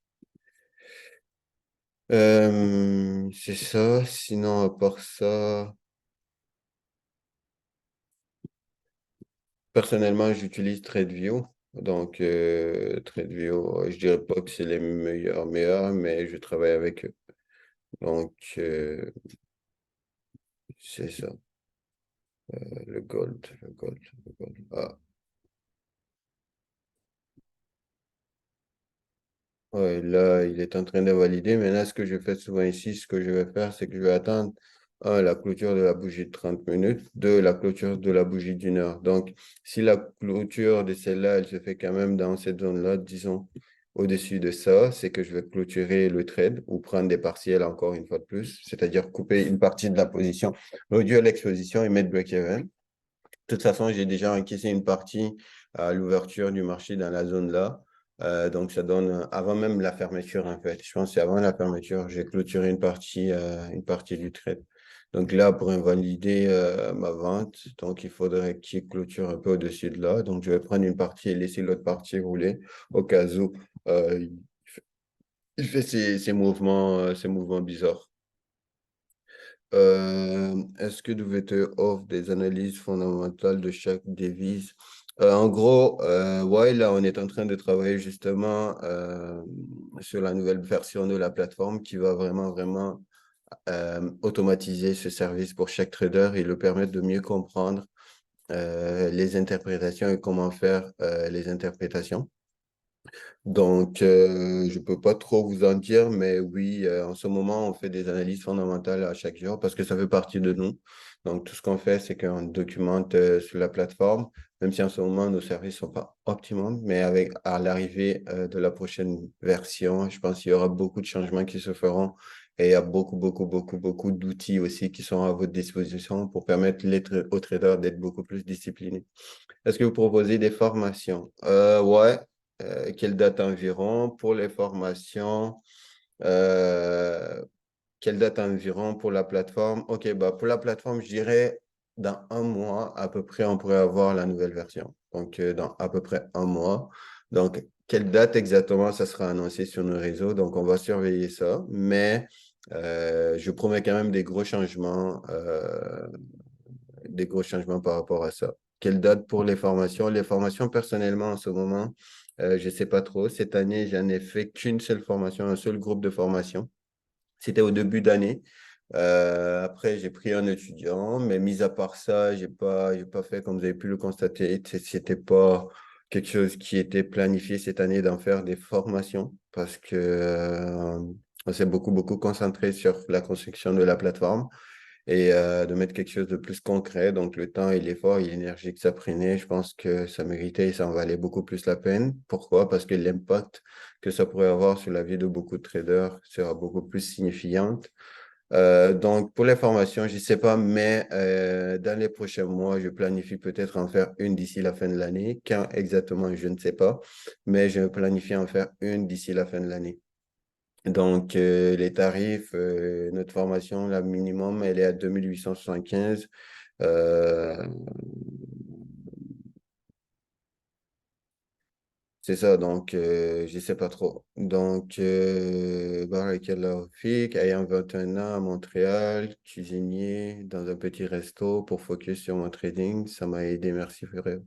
C'est ça. Sinon, à part ça, personnellement, j'utilise TradeView. Donc, TradeView, je dirais pas que c'est les meilleurs, mais je travaille avec eux. Donc, c'est ça. Le gold. Ah, ouais, là, il est en train de valider. Maintenant, ce que je fais souvent ici, ce que je vais faire, c'est que je vais attendre, un, la clôture de la bougie de 30 minutes, deux, la clôture de la bougie d'1 heure. Donc, si la clôture de celle-là, elle se fait quand même dans cette zone-là, disons, au-dessus de ça, c'est que je vais clôturer le trade ou prendre des partiels encore une fois de plus, c'est-à-dire couper une partie de la position, réduire l'exposition et mettre break-even. De toute façon, j'ai déjà encaissé une partie à l'ouverture du marché dans la zone là. Donc, ça donne, avant même la fermeture, en fait. Je pense que c'est avant la fermeture, j'ai clôturé une partie du trade. Donc là, pour invalider ma vente, donc il faudrait qu'il clôture un peu au-dessus de là. Donc, je vais prendre une partie et laisser l'autre partie rouler au cas où il fait ces mouvements bizarres. Est-ce que WT offre des analyses fondamentales de chaque devise? En gros, ouais, là, on est en train de travailler justement sur la nouvelle version de la plateforme qui va vraiment automatiser ce service pour chaque trader et le permettre de mieux comprendre les interprétations et comment faire les interprétations. Donc, je ne peux pas trop vous en dire, mais oui, en ce moment, on fait des analyses fondamentales à chaque jour parce que ça fait partie de nous. Donc, tout ce qu'on fait, c'est qu'on documente sur la plateforme, même si en ce moment, nos services ne sont pas optimums, mais à l'arrivée de la prochaine version, je pense qu'il y aura beaucoup de changements qui se feront et il y a beaucoup d'outils aussi qui sont à votre disposition pour permettre aux traders d'être beaucoup plus disciplinés. Est-ce que vous proposez des formations? Ouais. Quelle date environ pour les formations? Euh, Quelle date environ pour la plateforme? OK, bah pour la plateforme, je dirais dans un mois, à peu près, on pourrait avoir la nouvelle version. Donc, dans à peu près un mois. Donc, quelle date exactement, ça sera annoncé sur nos réseaux. Donc, on va surveiller ça. Mais je promets quand même des gros changements par rapport à ça. Quelle date pour les formations? Les formations, personnellement, en ce moment, je ne sais pas trop. Cette année, j'en ai fait qu'une seule formation, un seul groupe de formation. C'était au début d'année. Après, j'ai pris un étudiant, mais mis à part ça, j'ai pas fait, comme vous avez pu le constater, c'était pas quelque chose qui était planifié cette année d'en faire des formations parce que, on s'est beaucoup concentré sur la construction de la plateforme et de mettre quelque chose de plus concret. Donc, le temps et l'effort et l'énergie que ça prenait, je pense que ça méritait et ça en valait beaucoup plus la peine. Pourquoi? Parce que l'impact que ça pourrait avoir sur la vie de beaucoup de traders sera beaucoup plus signifiant. Donc, pour les formations, je ne sais pas, mais dans les prochains mois, je planifie peut-être en faire une d'ici la fin de l'année. Quand exactement, je ne sais pas, mais je planifie en faire une d'ici la fin de l'année. Donc, les tarifs, notre formation, la minimum, elle est à 2875. Euh, C'est ça, donc je sais pas trop. Donc, Baraka Laoufik, ayant 21 ans à Montréal, cuisinier dans un petit resto pour focus sur mon trading, ça m'a aidé, merci frérot.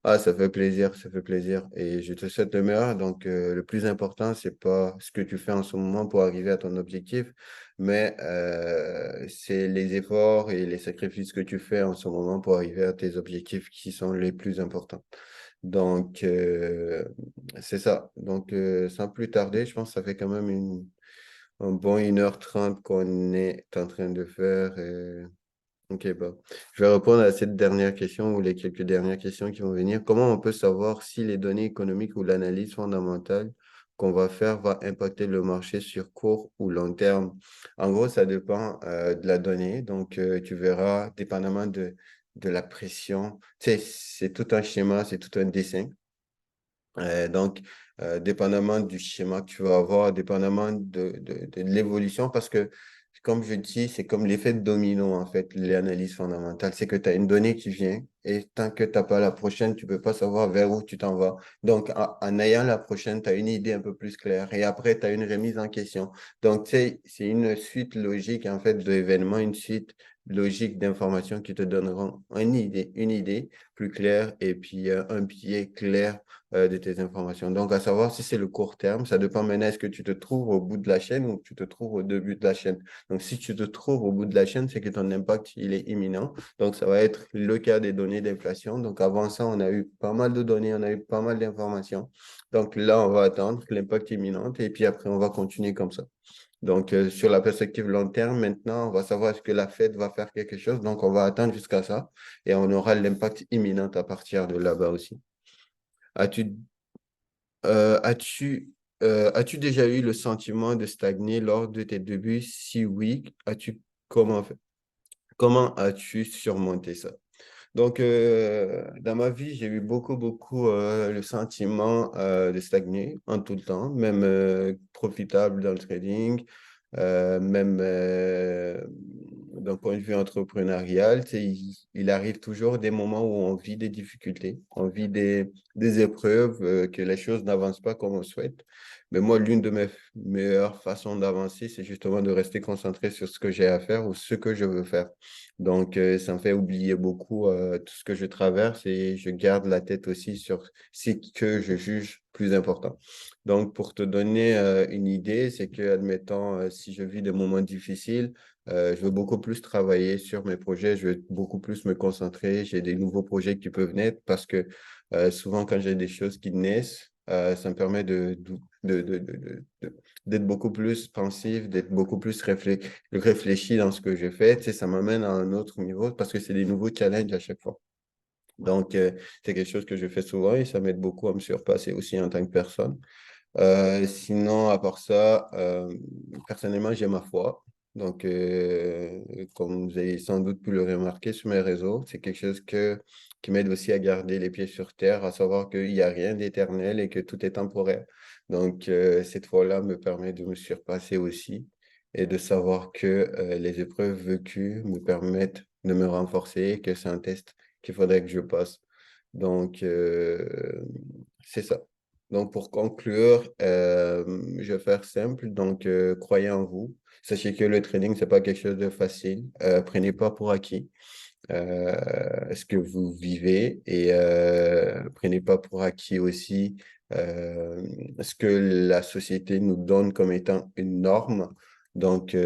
Ah, ça fait plaisir, ça fait plaisir. Et je te souhaite le meilleur. Donc, le plus important, c'est pas ce que tu fais en ce moment pour arriver à ton objectif, mais c'est les efforts et les sacrifices que tu fais en ce moment pour arriver à tes objectifs qui sont les plus importants. Donc, c'est ça. Donc, sans plus tarder, je pense que ça fait quand même un bon 1h30 qu'on est en train de faire. Ok, bah. Je vais répondre à cette dernière question ou les quelques dernières questions qui vont venir. Comment on peut savoir si les données économiques ou l'analyse fondamentale qu'on va faire va impacter le marché sur court ou long terme? En gros, ça dépend de la donnée. Donc, tu verras, dépendamment de la pression, tu sais, c'est tout un schéma, c'est tout un dessin. Donc, dépendamment du schéma que tu vas avoir, dépendamment de l'évolution, parce que, comme je dis, c'est comme l'effet de domino, en fait, l'analyse fondamentale. C'est que tu as une donnée qui vient et tant que tu n'as pas la prochaine, tu peux pas savoir vers où tu t'en vas. Donc, en ayant la prochaine, tu as une idée un peu plus claire et après, tu as une remise en question. Donc, tu sais, c'est une suite logique, en fait, d'événements, une suite logique d'informations qui te donneront une idée plus claire et puis un pied clair de tes informations. Donc, à savoir si c'est le court terme, ça dépend maintenant est-ce que tu te trouves au bout de la chaîne ou tu te trouves au début de la chaîne. Donc, si tu te trouves au bout de la chaîne, c'est que ton impact, il est imminent. Donc, ça va être le cas des données d'inflation. Donc, avant ça, on a eu pas mal de données, on a eu pas mal d'informations. Donc, là, on va attendre l'impact imminent et puis après, on va continuer comme ça. Donc, sur la perspective long terme, maintenant, on va savoir est-ce que la Fed va faire quelque chose. Donc, on va attendre jusqu'à ça et on aura l'impact imminent à partir de là-bas aussi. As-tu as-tu déjà eu le sentiment de stagner lors de tes débuts? Si oui, comment, comment as-tu surmonté ça? Donc, dans ma vie, j'ai eu beaucoup le sentiment de stagner en tout le temps, même profitable dans le trading, même d'un point de vue entrepreneurial. Tu sais, il arrive toujours des moments où on vit des difficultés, on vit des épreuves, que les choses n'avancent pas comme on souhaite. Mais moi, l'une de mes meilleures façons d'avancer, c'est justement de rester concentré sur ce que j'ai à faire ou ce que je veux faire. Donc, ça me fait oublier beaucoup tout ce que je traverse et je garde la tête aussi sur ce que je juge plus important. Donc, pour te donner une idée, c'est que, admettons, si je vis des moments difficiles, je veux beaucoup plus travailler sur mes projets, je veux beaucoup plus me concentrer. J'ai des nouveaux projets qui peuvent naître parce que souvent, quand j'ai des choses qui naissent, ça me permet d'être beaucoup plus pensif, d'être beaucoup plus réfléchi dans ce que je fais. Tu sais, ça m'amène à un autre niveau parce que c'est des nouveaux challenges à chaque fois. Donc, c'est quelque chose que je fais souvent et ça m'aide beaucoup à me surpasser aussi en tant que personne. Sinon, à part ça, personnellement, j'ai ma foi. Donc, comme vous avez sans doute pu le remarquer sur mes réseaux, c'est quelque chose qui m'aide aussi à garder les pieds sur terre, à savoir qu'il n'y a rien d'éternel et que tout est temporaire. Donc, cette foi-là me permet de me surpasser aussi et de savoir que les épreuves vécues me permettent de me renforcer, que c'est un test qu'il faudrait que je passe. Donc, c'est ça. Donc, pour conclure, je vais faire simple. Donc, croyez en vous. Sachez que le trading, c'est pas quelque chose de facile. Prenez pas pour acquis ce que vous vivez et prenez pas pour acquis aussi ce que la société nous donne comme étant une norme. Donc,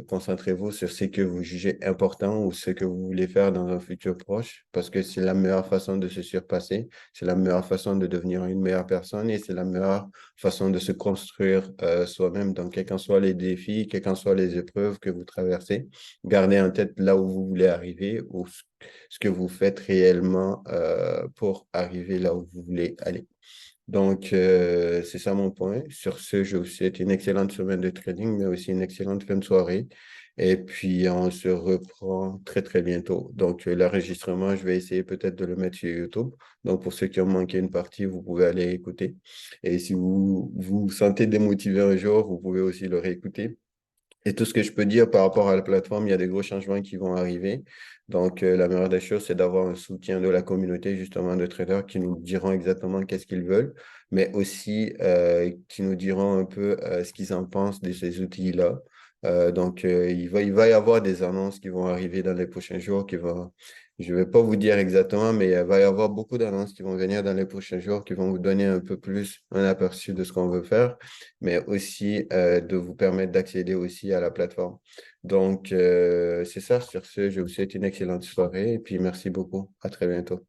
concentrez-vous sur ce que vous jugez important ou ce que vous voulez faire dans un futur proche, parce que c'est la meilleure façon de se surpasser, c'est la meilleure façon de devenir une meilleure personne et c'est la meilleure façon de se construire soi-même. Donc, quels qu'en soient les défis, quelles qu'en soient les épreuves que vous traversez, gardez en tête là où vous voulez arriver ou ce que vous faites réellement pour arriver là où vous voulez aller. Donc, c'est ça mon point. Sur ce, je vous souhaite une excellente semaine de trading, mais aussi une excellente fin de soirée. Et puis, on se reprend très, très bientôt. Donc, l'enregistrement, je vais essayer peut-être de le mettre sur YouTube. Donc, pour ceux qui ont manqué une partie, vous pouvez aller écouter. Et si vous vous sentez démotivé un jour, vous pouvez aussi le réécouter. Et tout ce que je peux dire par rapport à la plateforme, il y a des gros changements qui vont arriver. Donc, la meilleure des choses, c'est d'avoir un soutien de la communauté, justement, de traders qui nous diront exactement qu'est-ce qu'ils veulent, mais aussi qui nous diront un peu ce qu'ils en pensent de ces outils-là. Donc, il va y avoir des annonces qui vont arriver dans les prochains jours, je ne vais pas vous dire exactement, mais il va y avoir beaucoup d'annonces qui vont venir dans les prochains jours, qui vont vous donner un peu plus un aperçu de ce qu'on veut faire, mais aussi de vous permettre d'accéder aussi à la plateforme. Donc, c'est ça. Sur ce, je vous souhaite une excellente soirée et puis merci beaucoup. À très bientôt.